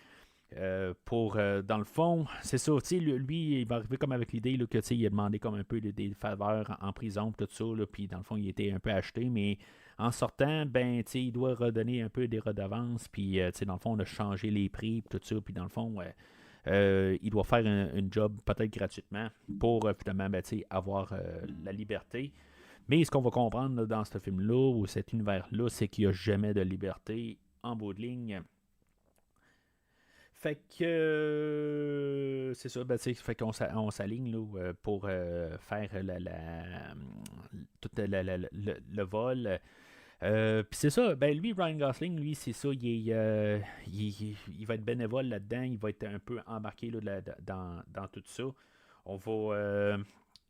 Speaker 1: Dans le fond, c'est ça, tu sais, lui, il va arriver comme avec l'idée là, que, tu sais, il a demandé comme un peu des faveurs en prison, tout ça, là, puis dans le fond, il était un peu acheté, mais en sortant, ben, tu sais, il doit redonner un peu des redevances, puis, tu sais, dans le fond, on a changé les prix, tout ça, puis dans le fond, il doit faire une job peut-être gratuitement pour, finalement, ben, tu sais, avoir la liberté. Mais ce qu'on va comprendre là, dans ce film-là, ou cet univers-là, c'est qu'il n'y a jamais de liberté en bout de ligne. Fait que c'est ça, ben, fait qu'on on s'aligne là, pour faire tout le vol. Puis c'est ça, ben lui, Ryan Gosling, lui, c'est ça, il va être bénévole là-dedans, il va être un peu embarqué là, dans tout ça. On va, euh,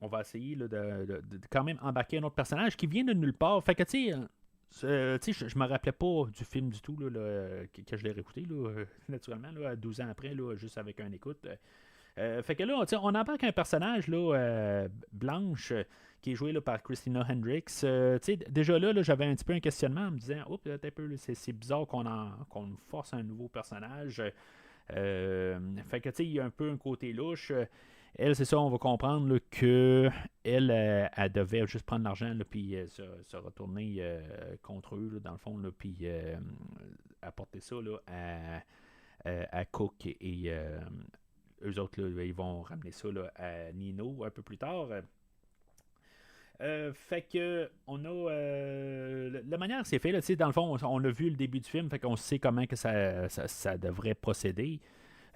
Speaker 1: on va essayer là, de quand même embarquer un autre personnage qui vient de nulle part. Fait que tu sais, je me rappelais pas du film du tout là, que je l'ai réécouté, là, naturellement, là, 12 ans après, là, juste avec un écoute. Fait que là, on embarque un personnage là, blanche qui est joué là, par Christina Hendricks. Déjà là, j'avais un petit peu un questionnement en me disant, oh, peut-être un peu, c'est bizarre qu'on force un nouveau personnage. Fait que il y a un peu un côté louche. Elle, c'est ça, on va comprendre là, que elle devait juste prendre l'argent puis se retourner contre eux, là, dans le fond, puis apporter ça là, à Cook et eux autres, là, ils vont ramener ça là, à Nino un peu plus tard. Fait que on a la manière que c'est fait, là, dans le fond, on a vu le début du film, fait qu'on sait comment que ça devrait procéder.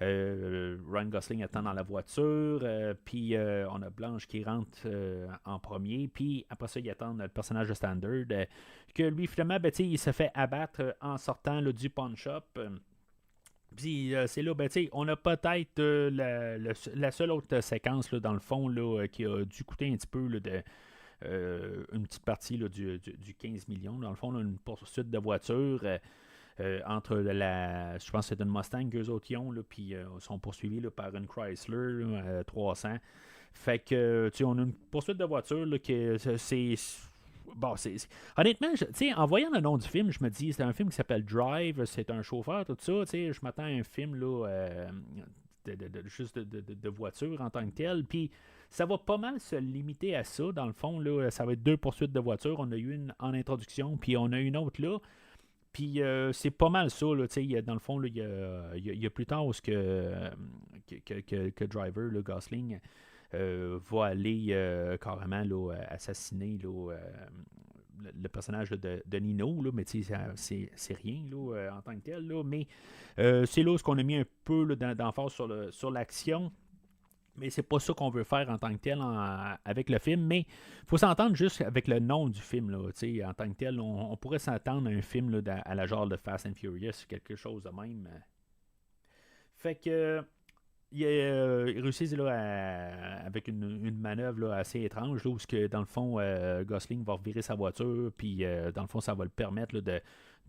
Speaker 1: Ryan Gosling attend dans la voiture, puis on a Blanche qui rentre en premier, puis après ça, il attend le personnage de Standard, que lui, finalement, ben, il se fait abattre en sortant là, du pawn shop. Puis c'est là, ben, on a peut-être la seule autre séquence, là, dans le fond, là, qui a dû coûter un petit peu là, une petite partie là, du 15 millions. Dans le fond, on a une poursuite de voiture. Entre je pense que c'est une Mustang qu'eux autres y ont, puis sont poursuivis là, par une Chrysler 300. Fait que, on a une poursuite de voiture là, que c'est. Bon, honnêtement, en voyant le nom du film, je me dis, c'est un film qui s'appelle Drive, c'est un chauffeur, tout ça. Je m'attends à un film là, juste de voiture en tant que tel. Puis ça va pas mal se limiter à ça. Dans le fond, là, ça va être deux poursuites de voiture. On a eu une en introduction, puis on a une autre là. Puis c'est pas mal ça, là, dans le fond, il y a plus tard où que Driver, le Gosling, va aller carrément là, assassiner là, le personnage de Nino, là, mais c'est rien là, en tant que tel. Là, mais c'est là où on a mis un peu d'emphase sur l'action. Mais c'est pas ça qu'on veut faire en tant que tel avec le film. Mais il faut s'entendre juste avec le nom du film. Là, en tant que tel, on pourrait s'attendre à un film là, à la genre de Fast and Furious, quelque chose de même. Fait que il réussit là, avec une manœuvre là, assez étrange, là, où que, dans le fond, Gosling va revirer sa voiture, puis dans le fond, ça va le permettre là, de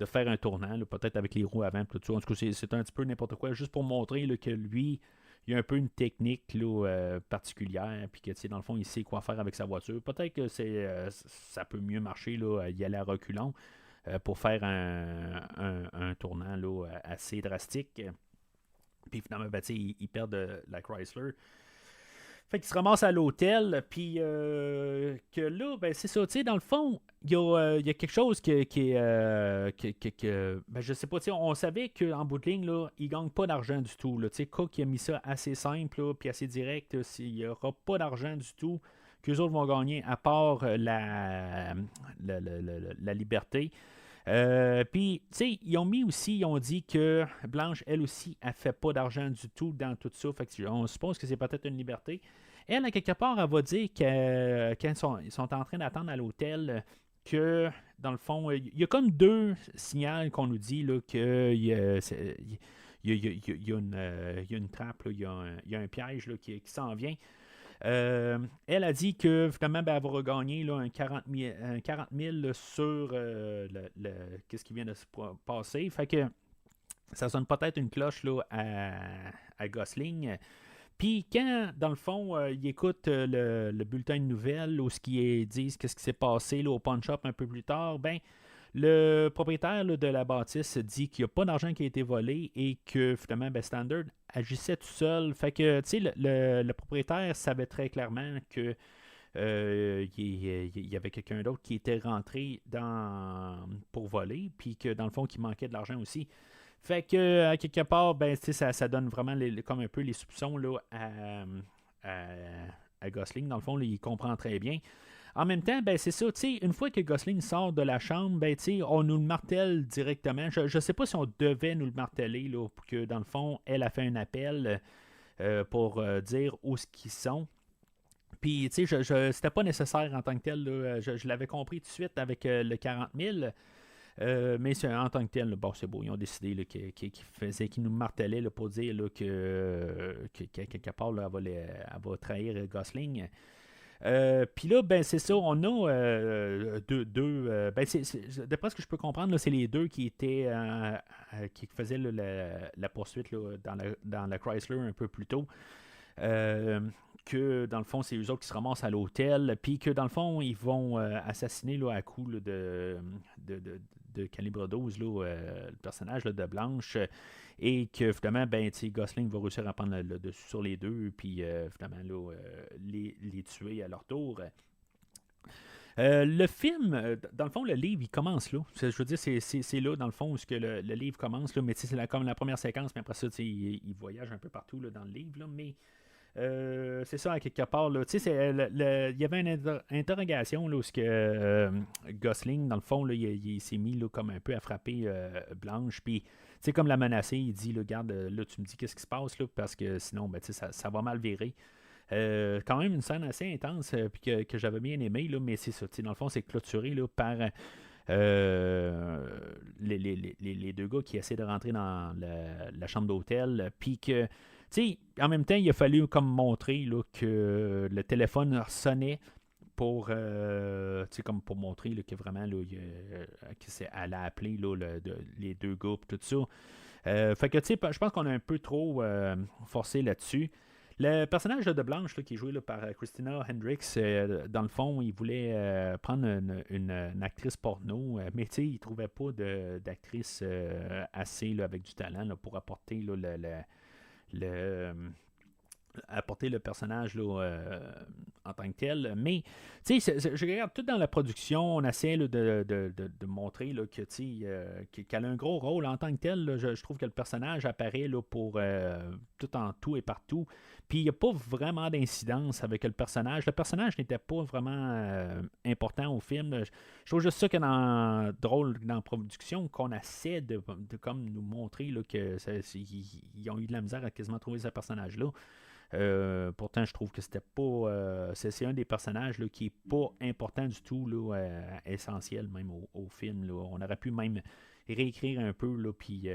Speaker 1: faire un tournant, là, peut-être avec les roues avant, tout ça. En tout cas, c'est un petit peu n'importe quoi, juste pour montrer là, que lui, il y a un peu une technique là, particulière, puis que dans le fond, il sait quoi faire avec sa voiture. Peut-être que ça peut mieux marcher, là, y aller à reculons pour faire un tournant là, assez drastique. Puis finalement, ben, ils perdent la Chrysler. Fait qu'ils se ramassent à l'hôtel, puis que là, ben c'est ça, dans le fond, il y a quelque chose qui ben je sais pas, on savait qu'en bout de ligne, là, ils gagnent pas d'argent du tout, là, Cook il a mis ça assez simple, là, puis assez direct, il n'y aura pas d'argent du tout qu'eux autres vont gagner, à part la liberté. Puis, ils ont mis aussi, ils ont dit que Blanche, elle aussi, elle fait pas d'argent du tout dans tout ça. Fait que on suppose que c'est peut-être une liberté. Elle, à quelque part, elle va dire que quand ils sont en train d'attendre à l'hôtel, que dans le fond, il y a comme deux signaux qu'on nous dit là, qu'il y a, il y a une trappe, il y a un piège là, qui s'en vient. Elle a dit que finalement, ben, elle va regagner là, un 40 000 sur qu'est-ce qui vient de se passer. Fait que ça sonne peut-être une cloche là, à Gosling. Puis quand, dans le fond, il écoute le bulletin de nouvelles ou ce qu'ils disent, qu'est-ce qui s'est passé là, au punch-up un peu plus tard, ben le propriétaire là, de la bâtisse dit qu'il n'y a pas d'argent qui a été volé et que finalement, ben, Standard agissait tout seul. Fait que, tu sais, le propriétaire savait très clairement que il y avait quelqu'un d'autre qui était rentré pour voler, puis que dans le fond, qu'il manquait de l'argent aussi. Fait que, à quelque part, ben, ça donne vraiment comme un peu les soupçons là, à, à Gosling. Dans le fond, là, il comprend très bien. En même temps, ben, c'est ça, tu sais, une fois que Gosling sort de la chambre, ben, tu sais, on nous le martèle directement. Je ne sais pas si on devait nous le marteler, là, pour que, dans le fond, elle a fait un appel pour dire où ce qu'ils sont. Puis, tu sais, c'était pas nécessaire en tant que tel. Là, je l'avais compris tout de suite avec le 40 000. Mais en tant que tel, là, bon, c'est beau. Ils ont décidé là, qu'ils nous martelaient là, pour dire là, que quelque part, là, elle va trahir Gosling. Puis là, ben c'est ça, on a ben d'après ce que je peux comprendre, là, c'est les deux qui étaient qui faisaient là, la poursuite là, dans la Chrysler un peu plus tôt. Que dans le fond, c'est eux autres qui se ramassent à l'hôtel, puis que dans le fond, ils vont assassiner là, à coups là, de calibre 12 là, le personnage là, de Blanche, et que finalement, ben, Gosling va réussir à prendre le dessus sur les deux, puis finalement là, les tuer à leur tour. Le film, dans le fond, le livre, il commence là. Je veux dire, c'est là, dans le fond, où ce que le livre commence, là, mais c'est comme la première séquence, mais après ça, il voyage un peu partout là, dans le livre, là, mais c'est ça, à quelque part. Là. Tu sais, il y avait une interrogation là, où ce que, Gosling, dans le fond, là, il s'est mis là, comme un peu à frapper Blanche. Puis, tu sais, comme la menacer, il dit là, regarde, là, tu me dis qu'est-ce qui se passe, là, parce que sinon, ben, ça va mal virer. Quand même une scène assez intense puis que j'avais bien aimé, là, mais c'est ça. Dans le fond, c'est clôturé là, par les deux gars qui essaient de rentrer dans la chambre d'hôtel. Puis que, en même temps, il a fallu comme montrer là, que le téléphone sonnait pour, comme pour montrer là, que vraiment, là, elle a appelé là, les deux gars et tout ça. Fait que, je pense qu'on a un peu trop forcé là-dessus. Le personnage de Blanche, là, qui est joué là, par Christina Hendricks, dans le fond, il voulait prendre une actrice porno, mais il ne trouvait pas d'actrice assez là, avec du talent là, pour apporter là, le, apporter le personnage là, en tant que tel. Mais, je regarde tout dans la production, on essaie là, de montrer là, qu'elle a un gros rôle en tant que tel. Là, je trouve que le personnage apparaît là, pour tout et partout. Puis, il n'y a pas vraiment d'incidence avec le personnage. Le personnage n'était pas vraiment important au film. Je trouve juste ça que drôle dans la production, qu'on essaie de comme nous montrer là, qu'ils ont eu de la misère à quasiment trouver ce personnage-là. Pourtant, je trouve que c'était pas. C'est un des personnages là, qui est pas important du tout, là, essentiel même au film. Là. On aurait pu même réécrire un peu, là, puis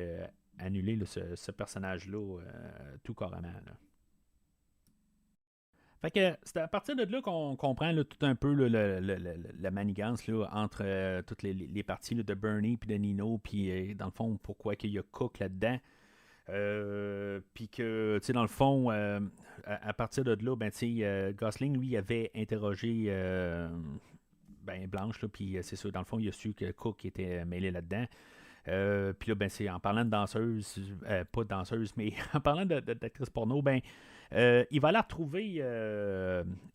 Speaker 1: annuler là, ce personnage-là tout carrément. Là. Fait que c'est à partir de là qu'on comprend là, tout un peu là, la manigance là, entre toutes les parties là, de Bernie puis de Nino, puis dans le fond, pourquoi qu'il y a Cook là-dedans. Puis que, tu sais, dans le fond, à partir de là, ben, Gosling, lui, avait interrogé Blanche, puis c'est sûr, dans le fond, il a su que Cook était mêlé là-dedans. Puis là, ben, c'est en parlant de danseuse, pas de danseuse, mais en parlant d'actrice porno, ben, il va aller retrouver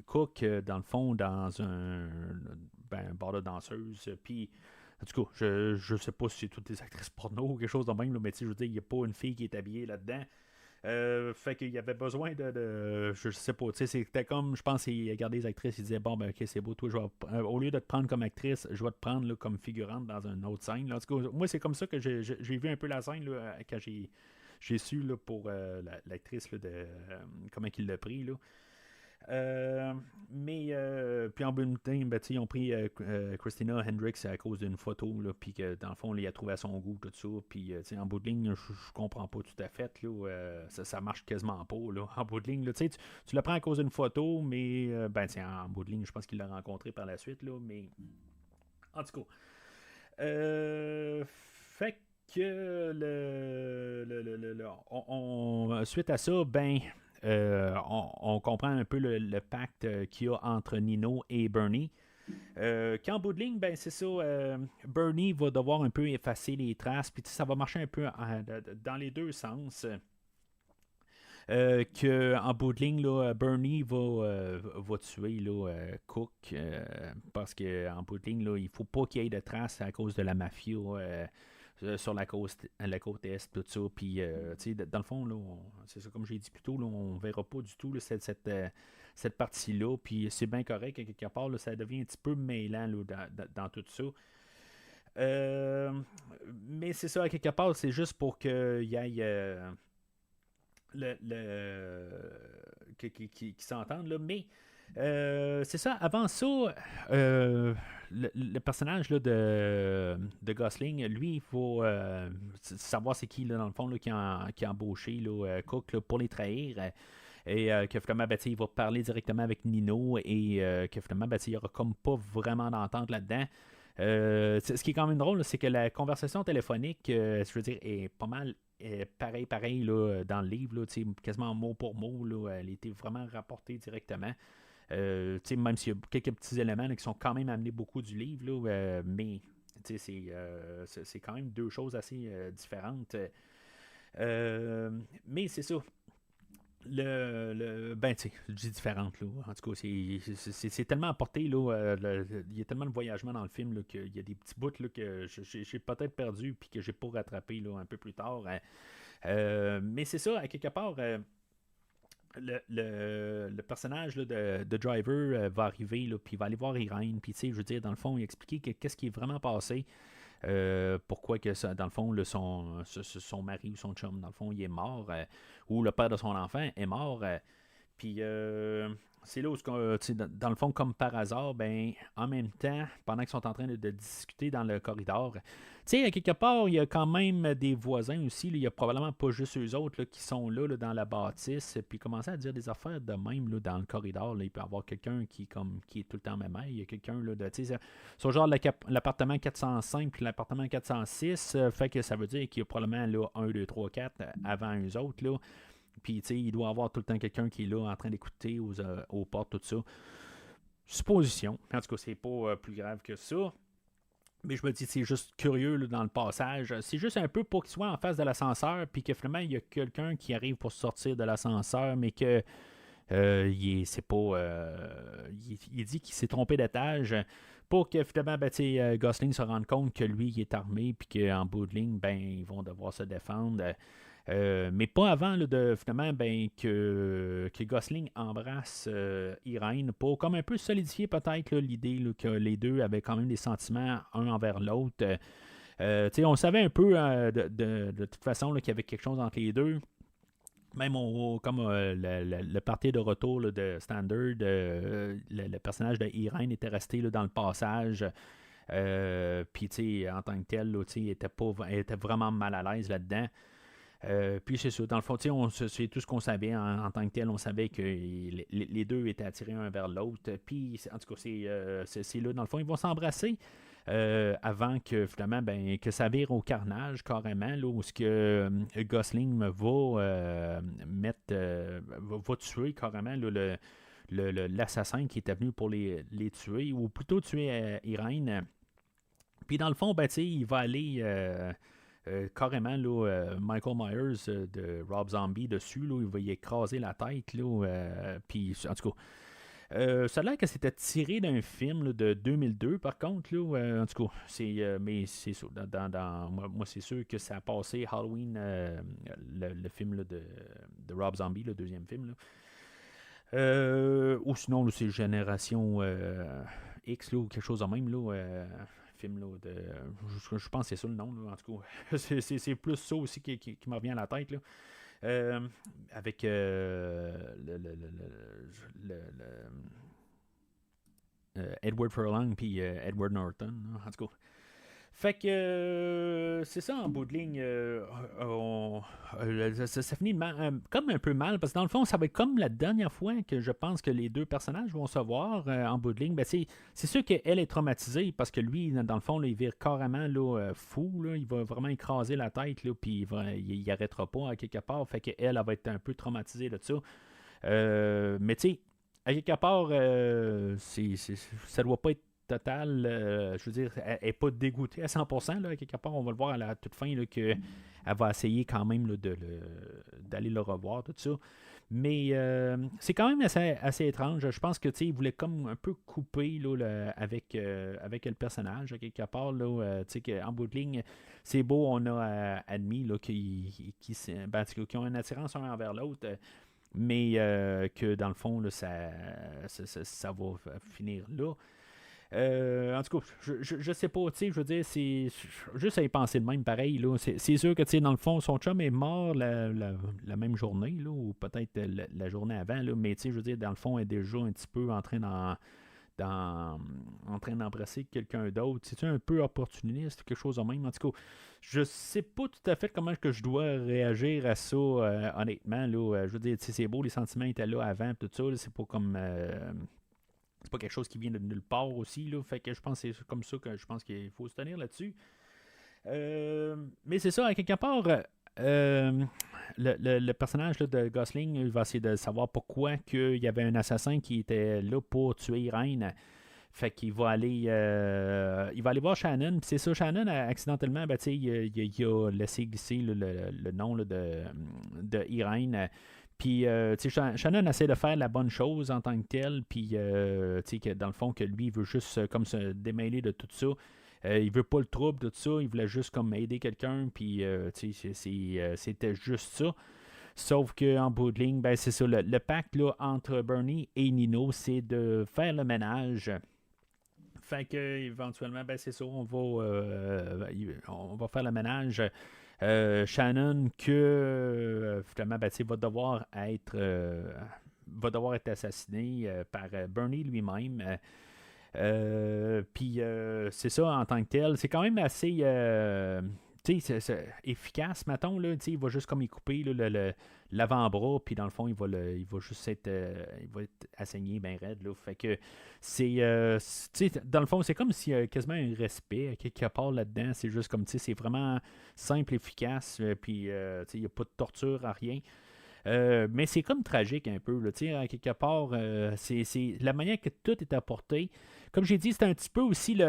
Speaker 1: Cook, dans le fond, dans un bar de danseuse. Puis, en tout cas, je sais pas si c'est toutes des actrices porno ou quelque chose de même, là, mais je veux dire, il n'y a pas une fille qui est habillée là-dedans. Fait qu'il y avait besoin je sais pas, c'était comme, je pense, il regardait les actrices, il disait, bon, ben ok, c'est beau, toi, au lieu de te prendre comme actrice, je vais te prendre là, comme figurante dans une autre scène. Là. En tout cas, moi, c'est comme ça que j'ai vu un peu la scène là, quand j'ai su là, pour l'actrice là, de comment il l'a pris. Là. Mais puis en bout de temps, ben, ils ont pris Christina Hendricks à cause d'une photo, puis que dans le fond, il a trouvé à son goût tout ça. Puis en bout de ligne, je comprends pas tout à fait. Là, ça marche quasiment pas. Là, en bout de ligne, là, tu le prends à cause d'une photo, mais en bout de ligne, je pense qu'il l'a rencontré par la suite. Là, mais en tout cas. Fait que suite à ça, ben, on comprend un peu le pacte qu'il y a entre Nino et Bernie. Qu'en bout de ligne, ben c'est ça, Bernie va devoir un peu effacer les traces, puis ça va marcher un peu dans les deux sens. Que en bout de ligne, là, Bernie va tuer là, Cook parce qu'en bout de ligne, là, il faut pas qu'il y ait de traces à cause de la mafia sur la côte est, tout ça. Puis, dans le fond, là, c'est ça, comme j'ai dit plus tôt, là, on verra pas du tout là, cette partie-là. Puis, c'est bien correct, quelque part, là, ça devient un petit peu mêlant là, dans tout ça. Euh, mais c'est ça, à quelque part, c'est juste pour qu'il y ait. Qui s'entendent, là. Mais c'est ça, avant ça, le personnage là, de Gosling, lui, il faut savoir c'est qui, là, dans le fond, là, qui a embauché là, Cook là, pour les trahir. Et que finalement, ben, il va parler directement avec Nino et que finalement, ben, il n'y aura comme pas vraiment d'entente là-dedans. Ce qui est quand même drôle, là, c'est que la conversation téléphonique, je veux dire, est pas mal pareil là, dans le livre, là, quasiment mot pour mot. Là, elle était vraiment rapportée directement. Même s'il y a quelques petits éléments là, qui sont quand même amenés beaucoup du livre, là, mais c'est quand même deux choses assez différentes. Mais c'est ça. Ben, tu sais, je dis différente, là. En tout cas, c'est tellement apporté, là. Il y a tellement de voyagement dans le film, là, qu'il y a des petits bouts, là, que j'ai peut-être perdu, puis que j'ai pas rattrapé, là, un peu plus tard. Mais c'est ça, à quelque part, le personnage là, de Driver va arriver, là, puis il va aller voir Irene, puis tu sais, je veux dire, dans le fond, il expliquer qu'est-ce qui est vraiment passé. Pourquoi que ça, dans le fond, son mari ou son chum, dans le fond, il est mort, ou le père de son enfant est mort. Puis c'est là où, dans le fond, comme par hasard, ben, en même temps, pendant qu'ils sont en train de discuter dans le corridor, tu sais, à quelque part, il y a quand même des voisins aussi. Là, il n'y a probablement pas juste eux autres là, qui sont là, dans la bâtisse, puis commencer à dire des affaires de même là, dans le corridor. Là, il peut y avoir quelqu'un qui est tout le temps même. Il y a quelqu'un de. Tu sais, sur genre l'appartement 405 puis l'appartement 406, fait que ça veut dire qu'il y a probablement là, 1, 2, 3, 4 avant eux autres. Là. Puis, tu sais, il doit y avoir tout le temps quelqu'un qui est là en train d'écouter aux portes, tout ça. Supposition. En tout cas, c'est pas plus grave que ça. Mais je me dis, c'est juste curieux là, dans le passage. C'est juste un peu pour qu'il soit en face de l'ascenseur, puis que finalement, il y a quelqu'un qui arrive pour sortir de l'ascenseur, mais que c'est pas. Il dit qu'il s'est trompé d'étage. Pour que finalement, ben, Gosling se rende compte que lui, il est armé, puis qu'en bout de ligne, ben, ils vont devoir se défendre. Mais pas avant là, de finalement ben, que Gosling embrasse Irene pour comme un peu solidifier peut-être là, l'idée là, que les deux avaient quand même des sentiments un envers l'autre. On savait un peu de toute façon là, qu'il y avait quelque chose entre les deux. Même comme le party de retour là, de Standard, le personnage de Irene était resté là, dans le passage. Puis, en tant que tel, là, elle était vraiment mal à l'aise là-dedans. Puis c'est ça, dans le fond, c'est tout ce qu'on savait en tant que tel. On savait que les deux étaient attirés un vers l'autre. Puis, en tout cas, c'est là, dans le fond, ils vont s'embrasser avant que, finalement, ben, que ça vire au carnage, carrément, là, où ce que Gosling va tuer carrément là, l'assassin qui était venu pour les tuer, ou plutôt tuer Irene. Puis, dans le fond, ben, il va aller... carrément, là, Michael Myers de Rob Zombie dessus, là, il va y écraser la tête. Là, puis, en tout cas, ça a l'air que c'était tiré d'un film là, de 2002, par contre. Là, en tout cas, mais c'est ça. Moi, c'est sûr que ça a passé Halloween, le film là, de Rob Zombie, le deuxième film. Là. Ou sinon, là, c'est Génération X là, ou quelque chose de même. Là, film là, je pense que c'est ça le nom. Là, en tout cas, c'est plus ça aussi qui me revient à la tête. Là. Avec Edward Furlong puis Edward Norton. Là, en tout cas. Fait que c'est ça en bout de ligne. Ça finit comme un peu mal parce que dans le fond, ça va être comme la dernière fois que je pense que les deux personnages vont se voir en bout de ligne. Ben, c'est sûr qu'elle est traumatisée parce que lui, dans le fond, là, il vire carrément là, fou. Là, il va vraiment écraser la tête, là, puis il arrêtera pas à quelque part. Fait qu'elle, elle va être un peu traumatisée de ça. Mais tu sais, à quelque part, ça doit pas être total. Je veux dire, elle n'est pas dégoûtée à 100%. Là, quelque part, on va le voir à la toute fin qu'elle va essayer quand même là, d'aller le revoir, tout ça. Mais c'est quand même assez étrange. Je pense que il voulait comme un peu couper là, avec le personnage, à quelque part. Là, en bout de ligne, c'est beau, on a admis là, qui ont une attirance un envers l'autre. Mais que dans le fond, là, ça va finir là. En tout cas, je sais pas, tu sais, je veux dire, c'est juste à y penser de même, pareil, là. C'est sûr que, tu sais, dans le fond, son chum est mort la même journée, là, ou peut-être la journée avant, là, mais tu sais, je veux dire, dans le fond, elle est déjà un petit peu en train d'embrasser quelqu'un d'autre. C'est un peu opportuniste, quelque chose de même. En tout cas, je sais pas tout à fait comment que je dois réagir à ça, honnêtement, là. Je veux dire, c'est beau, les sentiments étaient là avant, tout ça, là, c'est pas comme... c'est pas quelque chose qui vient de nulle part aussi, là. Fait que je pense que c'est comme ça que je pense qu'il faut se tenir là-dessus. Mais c'est ça, à quelque part, le personnage là, de Gosling il va essayer de savoir pourquoi il y avait un assassin qui était là pour tuer Irene. Fait qu'il va aller il va aller voir Shannon. Puis c'est ça, Shannon, accidentellement, ben, il a laissé glisser là, le nom là, de Irene. Puis, Shannon essaie de faire la bonne chose en tant que tel, puis, que dans le fond, que lui, il veut juste comme se démêler de tout ça. Il veut pas le trouble, tout ça. Il voulait juste comme aider quelqu'un, puis, c'était juste ça. Sauf qu'en bout de ligne, ben, c'est ça. Le pacte là, entre Bernie et Nino, c'est de faire le ménage. Fait que, éventuellement, ben, c'est ça. On va faire le ménage. Shannon finalement va devoir être assassiné par Bernie lui-même. Puis c'est ça en tant que tel. C'est quand même assez c'est efficace, mettons. Là, il va juste comme y couper là, l'avant-bras, puis dans le fond, il va juste être, il va être assaigné bien raide. Là. Fait que dans le fond, c'est comme s'il y a quasiment un respect quelque part là-dedans. C'est juste comme, c'est vraiment simple, efficace, puis il n'y a pas de torture à rien. Mais c'est comme tragique un peu, là, à quelque part, c'est la manière que tout est apporté. Comme j'ai dit, c'est un petit peu aussi,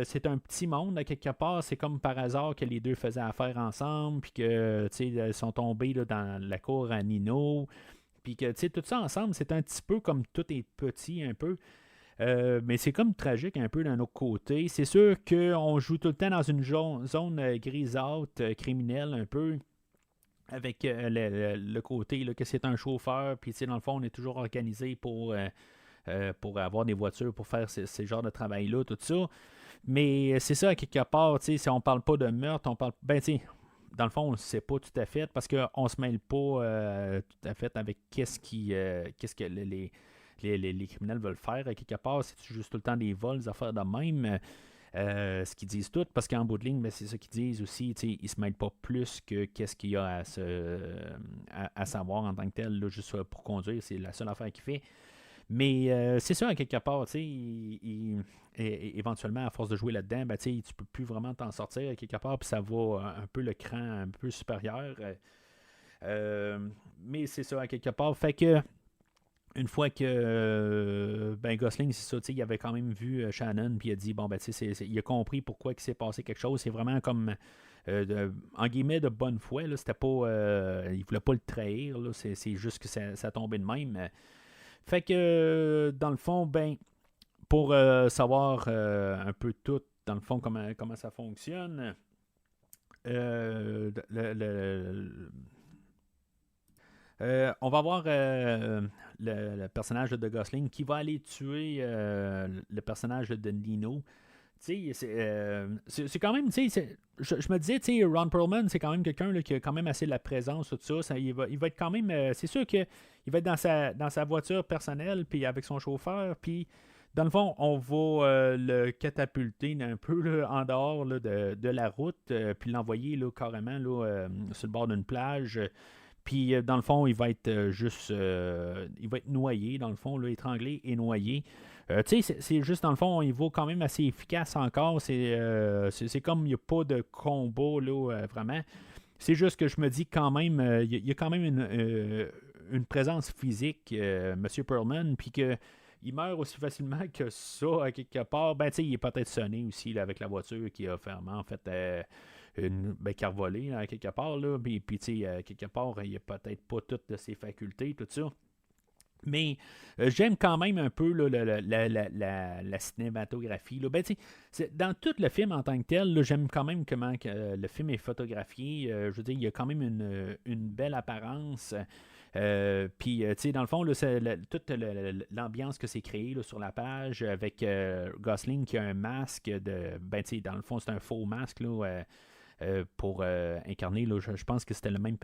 Speaker 1: c'est un petit monde, à quelque part, c'est comme par hasard que les deux faisaient affaire ensemble, puis que, ils sont tombés là, dans la cour à Nino, puis que, tout ça ensemble, c'est un petit peu comme tout est petit, un peu. Mais c'est comme tragique un peu d'un autre côté. C'est sûr qu'on joue tout le temps dans une zone grisâtre, criminelle un peu, avec le côté là, que c'est un chauffeur, puis dans le fond, on est toujours organisé pour avoir des voitures, pour faire ce genre de travail-là, tout ça. Mais c'est ça, à quelque part, si on parle pas de meurtre, on parle... Ben, dans le fond, on ne sait pas tout à fait, parce qu'on se mêle pas tout à fait avec qu'est-ce que les criminels veulent faire, à quelque part. C'est juste tout le temps des vols, des affaires de même. Ce qu'ils disent tout, parce qu'en bout de ligne, ben, c'est ça qu'ils disent aussi, ils se mêlent pas plus que qu'est-ce qu'il y a à savoir en tant que tel, là, juste pour conduire, c'est la seule affaire qu'il fait. Mais c'est ça, à quelque part, éventuellement, à force de jouer là-dedans, ben, tu peux plus vraiment t'en sortir à quelque part, puis ça va un peu le cran un peu supérieur. Mais c'est ça, à quelque part. Fait que une fois que Gosling, c'est ça, il avait quand même vu Shannon, puis il a dit, bon, il a compris pourquoi il s'est passé quelque chose. C'est vraiment comme, en guillemets, de bonne foi. Là, c'était pas, il voulait pas le trahir. Là, c'est juste que ça tombait de même. Fait que, dans le fond, pour savoir un peu tout, dans le fond, comment ça fonctionne, on va voir le personnage de Gosling qui va aller tuer le personnage de Nino. C'est quand même, je me disais, Ron Perlman, c'est quand même quelqu'un là, qui a quand même assez de la présence, tout ça. Il va être quand même, c'est sûr qu'il va être dans sa voiture personnelle, puis avec son chauffeur, puis dans le fond, on va le catapulter un peu là, en dehors là, de la route, puis l'envoyer là, carrément là, sur le bord d'une plage. Puis, dans le fond, il va être il va être noyé, dans le fond, là, étranglé et noyé. Tu sais, c'est juste, dans le fond, il va quand même assez efficace encore. C'est comme il n'y a pas de combat, là, vraiment. C'est juste que je me dis quand même, il y a quand même une présence physique, Monsieur Perlman, puis que il meurt aussi facilement que ça, à quelque part. Ben, tu sais, il est peut-être sonné aussi là, avec la voiture qui a fermé, en fait, qui a volé, là, à quelque part. Là, puis tu sais, quelque part, il a peut-être pas toutes de ses facultés, tout ça. Mais j'aime quand même un peu là, la cinématographie. Là. Ben, dans tout le film en tant que tel, là, j'aime quand même comment que, le film est photographié. Je veux dire, il y a quand même une belle apparence. Puis, tu sais, dans le fond, là, toute l'ambiance que c'est créé là, sur la page avec Gosling qui a un masque de. Ben, tu sais, dans le fond, c'est un faux masque là, pour incarner. Là, je pense que c'était le même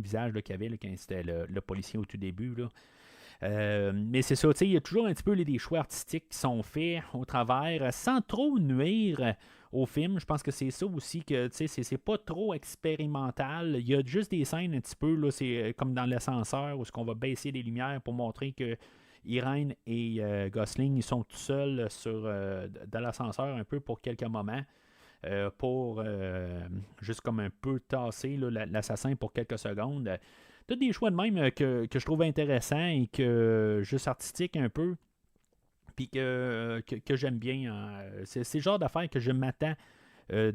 Speaker 1: visage là, qu'il y avait là, quand c'était le policier au tout début. Là. Mais c'est ça, tu sais, il y a toujours un petit peu des choix artistiques qui sont faits au travers, sans trop nuire au film. Je pense que c'est ça aussi, que tu sais, c'est pas trop expérimental. Il y a juste des scènes un petit peu, là, c'est comme dans l'ascenseur, où on va baisser les lumières pour montrer que Irene et Gosling, ils sont tout seuls dans l'ascenseur un peu pour quelques moments. Pour juste comme un peu tasser là, l'assassin pour quelques secondes. Tous des choix de même que je trouve intéressants et que juste artistique un peu, puis que j'aime bien. C'est le genre d'affaires que je m'attends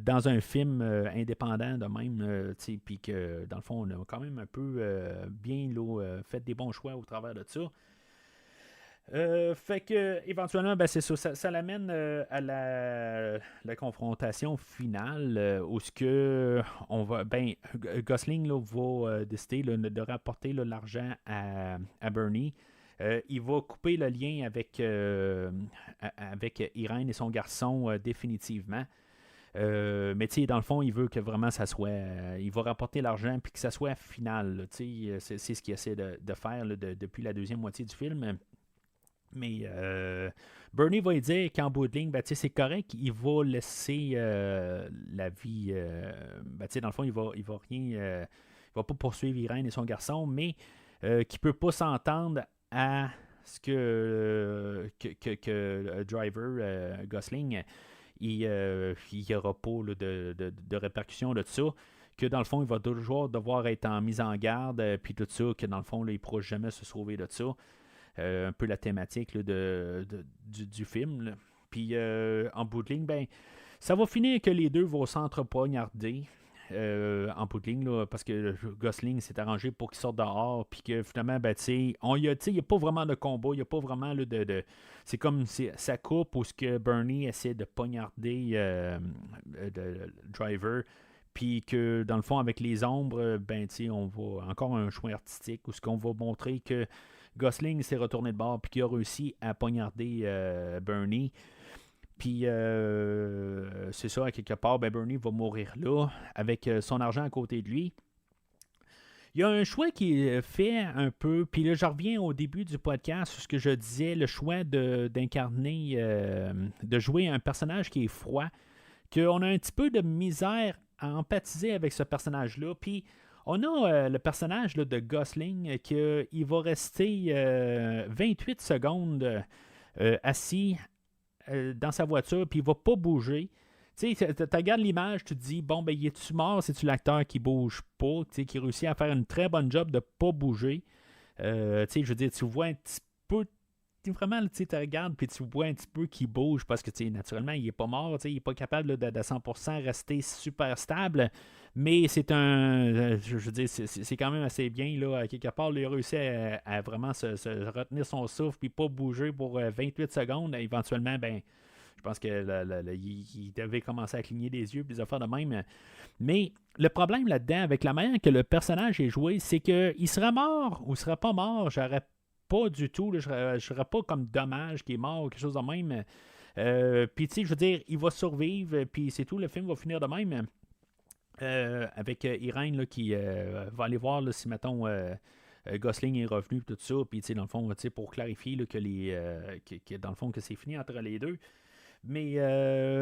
Speaker 1: dans un film indépendant de même, puis que dans le fond, on a quand même un peu bien là, fait des bons choix au travers de ça. Fait que éventuellement, ben, c'est ça l'amène à la confrontation finale où ce que on va, ben, Gosling là, va décider là, de rapporter là, l'argent à Bernie. Il va couper le lien avec Irene et son garçon définitivement. Mais tu sais, dans le fond, il veut que vraiment ça soit. Il va rapporter l'argent puis que ça soit final. C'est ce qu'il essaie de faire là, depuis la deuxième moitié du film. Mais Bernie va lui dire qu'en bout de ligne, ben, c'est correct, il va laisser la vie. Ben, dans le fond, il va rien. Il va pas poursuivre Irene et son garçon, mais qu'il ne peut pas s'entendre à ce que Driver, Gosling, il n'y aura pas là, de répercussions de ça. Que dans le fond, il va toujours devoir être en mise en garde, puis tout ça, que dans le fond, là, il ne pourra jamais se sauver de ça. Un peu la thématique là, du film. Là. Puis en bout de ligne, ben, ça va finir que les deux vont s'entrepoignarder en bout de ligne, là, parce que Gosling s'est arrangé pour qu'il sorte dehors, puis que finalement, ben, il n'y a pas vraiment de combat, il n'y a pas vraiment là, c'est comme ça coupe où ce que Bernie essaie de poignarder de Driver, puis que dans le fond, avec les ombres, ben, on va encore un choix artistique où ce qu'on va montrer que Gosling s'est retourné de bord puis qu'il a réussi à poignarder Bernie. Puis c'est ça, à quelque part, ben Bernie va mourir là, avec son argent à côté de lui. Il y a un choix qui est fait un peu, puis là je reviens au début du podcast, ce que je disais, le choix d'incarner, de jouer un personnage qui est froid, qu'on a un petit peu de misère à empathiser avec ce personnage-là, puis on a le personnage là, de Gosling qui va rester 28 secondes assis dans sa voiture, puis il va pas bouger. Tu sais, tu regardes l'image, tu te dis, bon, ben, il est-tu mort? C'est-tu l'acteur qui bouge pas, qui réussit à faire une très bonne job de pas bouger? Tu sais, je veux dire, tu vois un petit peu, vraiment, tu regardes, puis tu vois un petit peu qu'il bouge, parce que, naturellement, il est pas mort, il est pas capable là, de 100% rester super stable. Mais c'est je veux dire, c'est quand même assez bien, là, à quelque part, là, il a réussi à vraiment se retenir son souffle puis pas bouger pour 28 secondes. Éventuellement, ben, je pense qu'il devait commencer à cligner des yeux puis des affaires de même. Mais le problème là-dedans, avec la manière que le personnage est joué, c'est qu'il sera mort ou sera pas mort. J'aurais pas du tout, là, je serais pas comme dommage qu'il est mort ou quelque chose de même. Puis, tu sais, je veux dire, il va survivre, puis c'est tout, le film va finir de même. Avec Irene là, qui va aller voir là, si, mettons, Gosling est revenu, tout ça, puis dans le fond, pour clarifier là, que dans le fond, que c'est fini entre les deux. Mais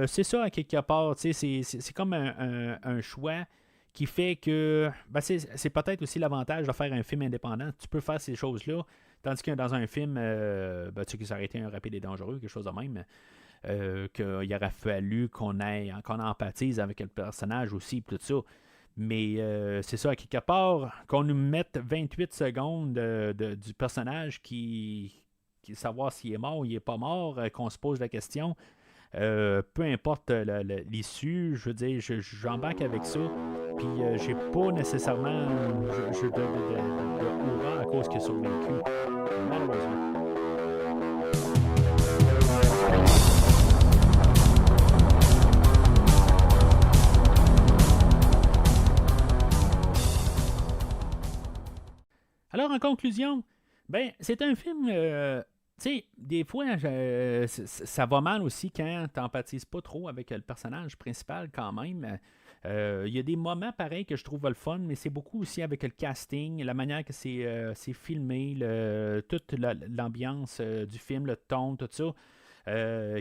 Speaker 1: c'est ça, à quelque part, c'est comme un choix qui fait que c'est peut-être aussi l'avantage de faire un film indépendant. Tu peux faire ces choses-là, tandis que dans un film, que ça aurait été un rapide et dangereux, quelque chose de même, qu'il aurait fallu qu'on empathise avec le personnage aussi, tout ça. Mais c'est ça, à quelque part, qu'on nous mette 28 secondes du personnage savoir s'il est mort ou il n'est pas mort, qu'on se pose la question. Peu importe l'issue, je veux dire, j'embarque avec ça. Puis j'ai pas nécessairement de aura à cause qu'il est survécu. Malheureusement. Alors, en conclusion, c'est un film. Tu sais, des fois, ça va mal aussi quand tu n'empathises pas trop avec le personnage principal quand même. Il y a des moments pareils que je trouve le fun, mais c'est beaucoup aussi avec le casting, la manière que c'est filmé, toute l'ambiance du film, le ton, tout ça,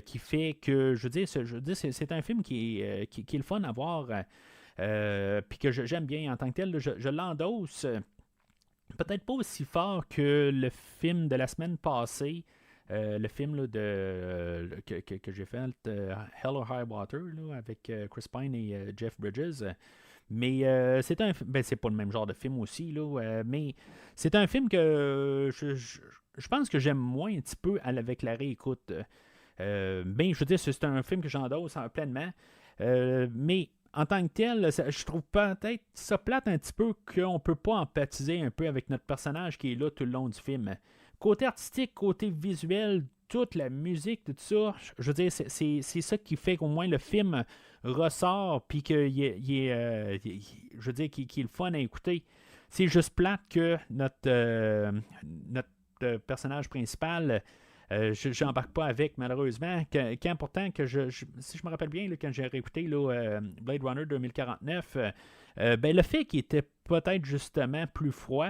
Speaker 1: qui fait que, je veux dire, c'est un film qui est le fun à voir, puis que j'aime bien en tant que tel. Là, je l'endosse. Peut-être pas aussi fort que le film de la semaine passée, le film là, que j'ai fait, Hell or High Water, là, avec Chris Pine et Jeff Bridges. Mais c'est c'est pas le même genre de film aussi, là, mais c'est un film que je pense que j'aime moins un petit peu avec la réécoute. Je veux dire, c'est un film que j'endosse pleinement. Mais en tant que tel, je trouve peut-être ça plate un petit peu qu'on ne peut pas empathiser un peu avec notre personnage qui est là tout le long du film. Côté artistique, côté visuel, toute la musique, tout ça, je veux dire, c'est ça qui fait qu'au moins le film ressort puis qu'il je veux dire, qu'il est le fun à écouter. C'est juste plate que notre personnage principal... je n'embarque pas avec, malheureusement. Quand pourtant, si je me rappelle bien, là, quand j'ai réécouté Blade Runner 2049, le fait qu'il était peut-être justement plus froid,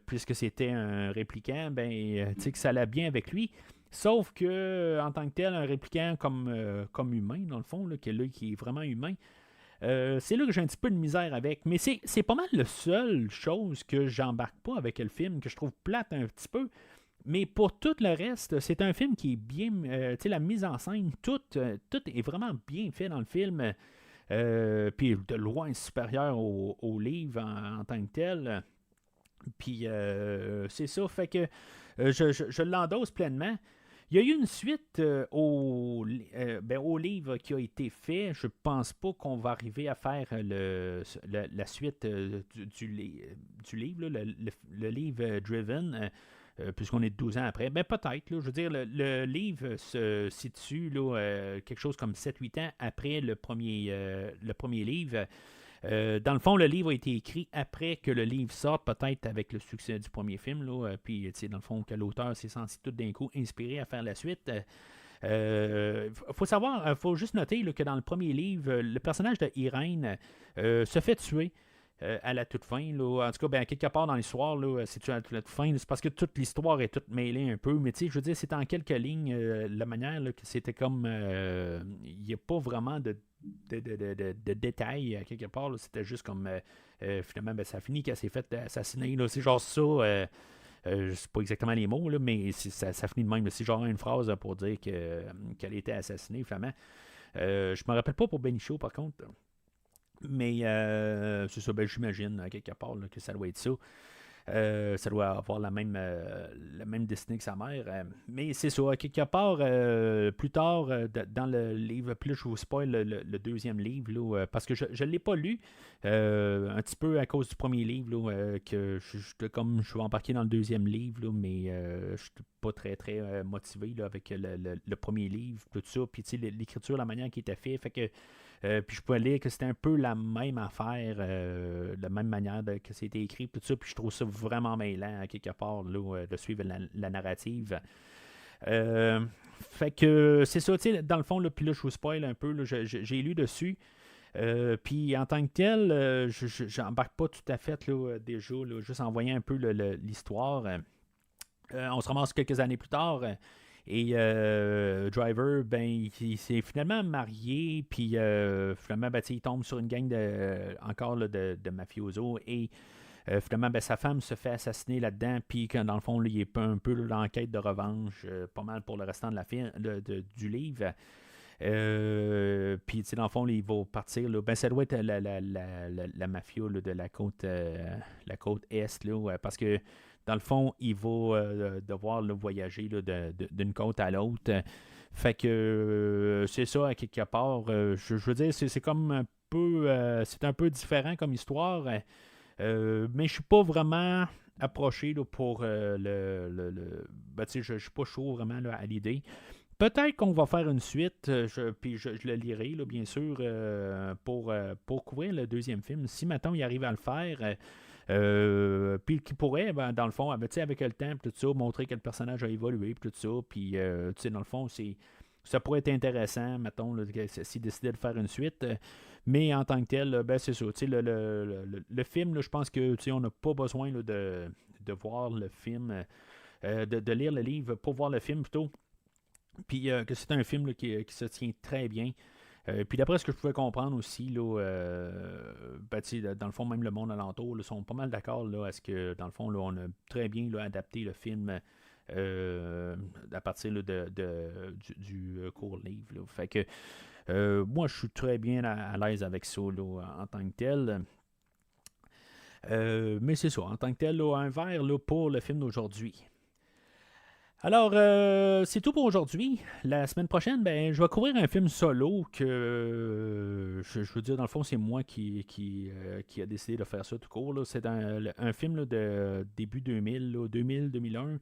Speaker 1: puisque c'était un répliquant, que ça allait bien avec lui. Sauf que, en tant que tel, un répliquant comme humain, dans le fond, là, qui est vraiment humain, c'est là que j'ai un petit peu de misère avec. Mais c'est pas mal la seule chose que j'embarque pas avec le film, que je trouve plate un petit peu. Mais pour tout le reste, c'est un film qui est bien... la mise en scène, tout est vraiment bien fait dans le film. Puis de loin supérieur au livre en tant que tel. Puis c'est ça, fait que je l'endosse pleinement. Il y a eu une suite au livre qui a été fait. Je pense pas qu'on va arriver à faire la suite du livre, là, le livre Driven. Puisqu'on est 12 ans après, peut-être, là, je veux dire, le livre se situe là, quelque chose comme 7-8 ans après le premier livre. Dans le fond, le livre a été écrit après que le livre sorte, peut-être avec le succès du premier film, là, puis dans le fond, que l'auteur s'est senti tout d'un coup inspiré à faire la suite. Faut juste noter là, que dans le premier livre, le personnage de Irène se fait tuer. À la toute fin, là. En tout cas, quelque part dans l'histoire, là, c'est à la toute fin. C'est parce que toute l'histoire est toute mêlée un peu. Mais tu sais, je veux dire, c'est en quelques lignes la manière là, que c'était comme. Il n'y a pas vraiment de détails quelque part. Là. C'était juste comme. Finalement, ça finit qu'elle s'est fait assassiner. Là. C'est genre ça. Je sais pas exactement les mots, là, mais ça finit de même. C'est genre une phrase pour dire qu'elle était assassinée, finalement. Je me rappelle pas pour Benicio, par contre. Mais c'est ça, j'imagine à quelque part là, que ça doit être ça. Ça doit avoir la même destinée que sa mère. Mais c'est ça, à quelque part, plus tard, dans le livre, plus je vous spoil le deuxième livre, là, parce que je ne l'ai pas lu, un petit peu à cause du premier livre, là, que comme je suis embarqué dans le deuxième livre, là, mais je ne suis pas très, très motivé là, avec le premier livre, tout ça. Puis l'écriture, la manière qui était faite, fait que puis je pouvais lire que c'était un peu la même affaire, la même manière que c'était écrit, tout ça, puis je trouve ça vraiment mêlant à quelque part là, de suivre la narrative. Fait que c'est ça, tu sais, dans le fond, puis là je vous spoil un peu, là, j'ai lu dessus. Puis en tant que tel, je n'embarque pas tout à fait là, déjà, là, juste en voyant un peu l'histoire. On se ramasse quelques années plus tard. Et Driver, ben, il s'est finalement marié, puis finalement, ben, il tombe sur une gang encore là, de mafiosos, et finalement, ben, sa femme se fait assassiner là-dedans, puis dans le fond, là, il est un peu dans l'enquête de revanche, pas mal pour le restant de du livre. Puis, dans le fond, là, il va partir. Là, ben, ça doit être la mafia là, de la côte Est, là, parce que dans le fond, il va devoir là, voyager là, d'une côte à l'autre. Fait que c'est ça, à quelque part. Je veux dire, c'est comme un peu. C'est un peu différent comme histoire. Mais je suis pas vraiment approché là, pour ben, je suis pas chaud vraiment là, à l'idée. Peut-être qu'on va faire une suite, puis je le lirai, là, bien sûr, pour couvrir le deuxième film. Si maintenant il arrive à le faire, puis qui pourrait, ben, dans le fond, avec le temps, tout ça, montrer que le personnage a évolué, tout ça, puis dans le fond, ça pourrait être intéressant, mettons, s'il décidait de faire une suite. Mais en tant que tel, ben, c'est ça. Le film, là, je pense que on n'a pas besoin là, de voir le film, de lire le livre pour voir le film plutôt. Puis que c'est un film là, qui se tient très bien. Puis d'après ce que je pouvais comprendre aussi, là, ben, dans le fond, même le monde alentour là, sont pas mal d'accord là, à ce que, dans le fond, là, on a très bien là, adapté le film à partir là, du court livre. Là. Fait que moi, je suis très bien à l'aise avec ça là, en tant que tel. Mais c'est ça, en tant que tel, là, un verre là, pour le film d'aujourd'hui. Alors, c'est tout pour aujourd'hui. La semaine prochaine, ben, je vais couvrir un film solo que, je veux dire, dans le fond, c'est moi qui a décidé de faire ça tout court. Là. C'est un film là, de début 2000, 2000-2001.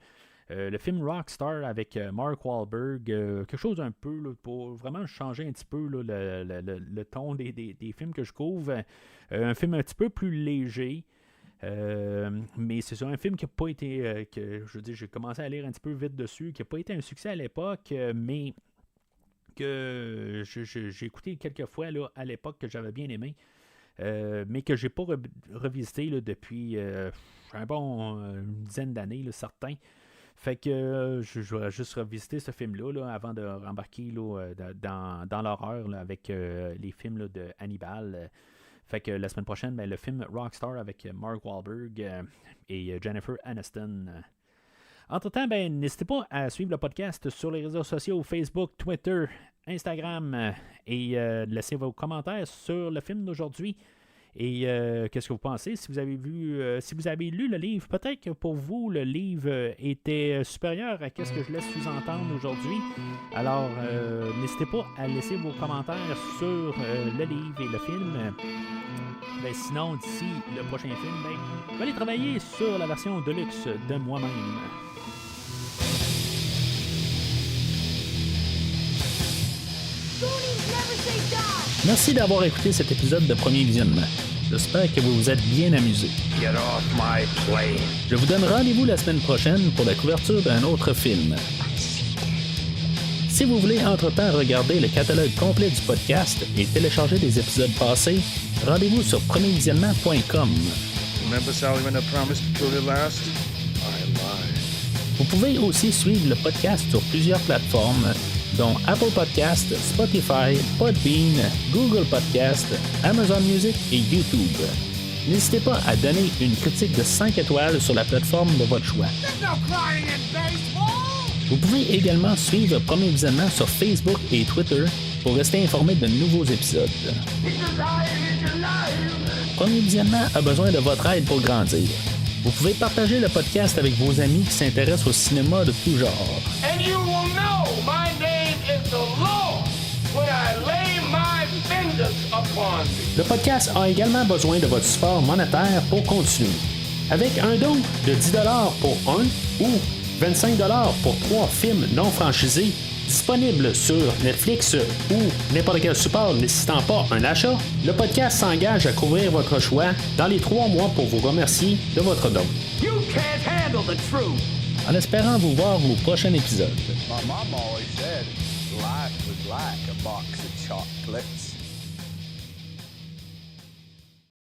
Speaker 1: Le film Rockstar avec Mark Wahlberg. Quelque chose un peu là, pour vraiment changer un petit peu là, le ton des films que je couvre. Un film un petit peu plus léger. Mais c'est sur un film qui n'a pas été, que je veux dire, j'ai commencé à lire un petit peu vite dessus, qui n'a pas été un succès à l'époque, mais que j'ai écouté quelques fois là, à l'époque que j'avais bien aimé, mais que j'ai pas revisité là, depuis un bon une dizaine d'années, là, certains. Fait que je vais juste revisiter ce film-là là, avant de rembarquer là, dans l'horreur là, avec les films là, de Hannibal. Fait que la semaine prochaine, ben, le film Rockstar avec Mark Wahlberg et Jennifer Aniston. Entre-temps, ben, n'hésitez pas à suivre le podcast sur les réseaux sociaux, Facebook, Twitter, Instagram, et laissez vos commentaires sur le film d'aujourd'hui. Et qu'est-ce que vous pensez? Si vous avez lu le livre, peut-être que pour vous, le livre était supérieur à ce que je laisse sous-entendre aujourd'hui. Alors, n'hésitez pas à laisser vos commentaires sur le livre et le film. Ben, sinon, d'ici le prochain film, ben, je vais aller travailler sur la version deluxe de moi-même. Merci d'avoir écouté cet épisode de Premier Visionnement. J'espère que vous vous êtes bien amusés. Je vous donne rendez-vous la semaine prochaine pour la couverture d'un autre film. Si vous voulez entre-temps regarder le catalogue complet du podcast et télécharger des épisodes passés, rendez-vous sur premiervisionnement.com. Vous pouvez aussi suivre le podcast sur plusieurs plateformes, dont Apple Podcast, Spotify, Podbean, Google Podcast, Amazon Music et YouTube. N'hésitez pas à donner une critique de 5 étoiles sur la plateforme de votre choix. Vous pouvez également suivre Premier Visionnement sur Facebook et Twitter pour rester informé de nouveaux épisodes. Premier Visionnement a besoin de votre aide pour grandir. Vous pouvez partager le podcast avec vos amis qui s'intéressent au cinéma de tout genre. Le podcast a également besoin de votre support monétaire pour continuer. Avec un don de 10$ pour un ou 25$ pour 3 films non franchisés disponibles sur Netflix ou n'importe quel support nécessitant pas un achat, le podcast s'engage à couvrir votre choix dans les 3 mois pour vous remercier de votre don. En espérant vous voir au prochain épisode. My mom always said life was like a box of chocolates.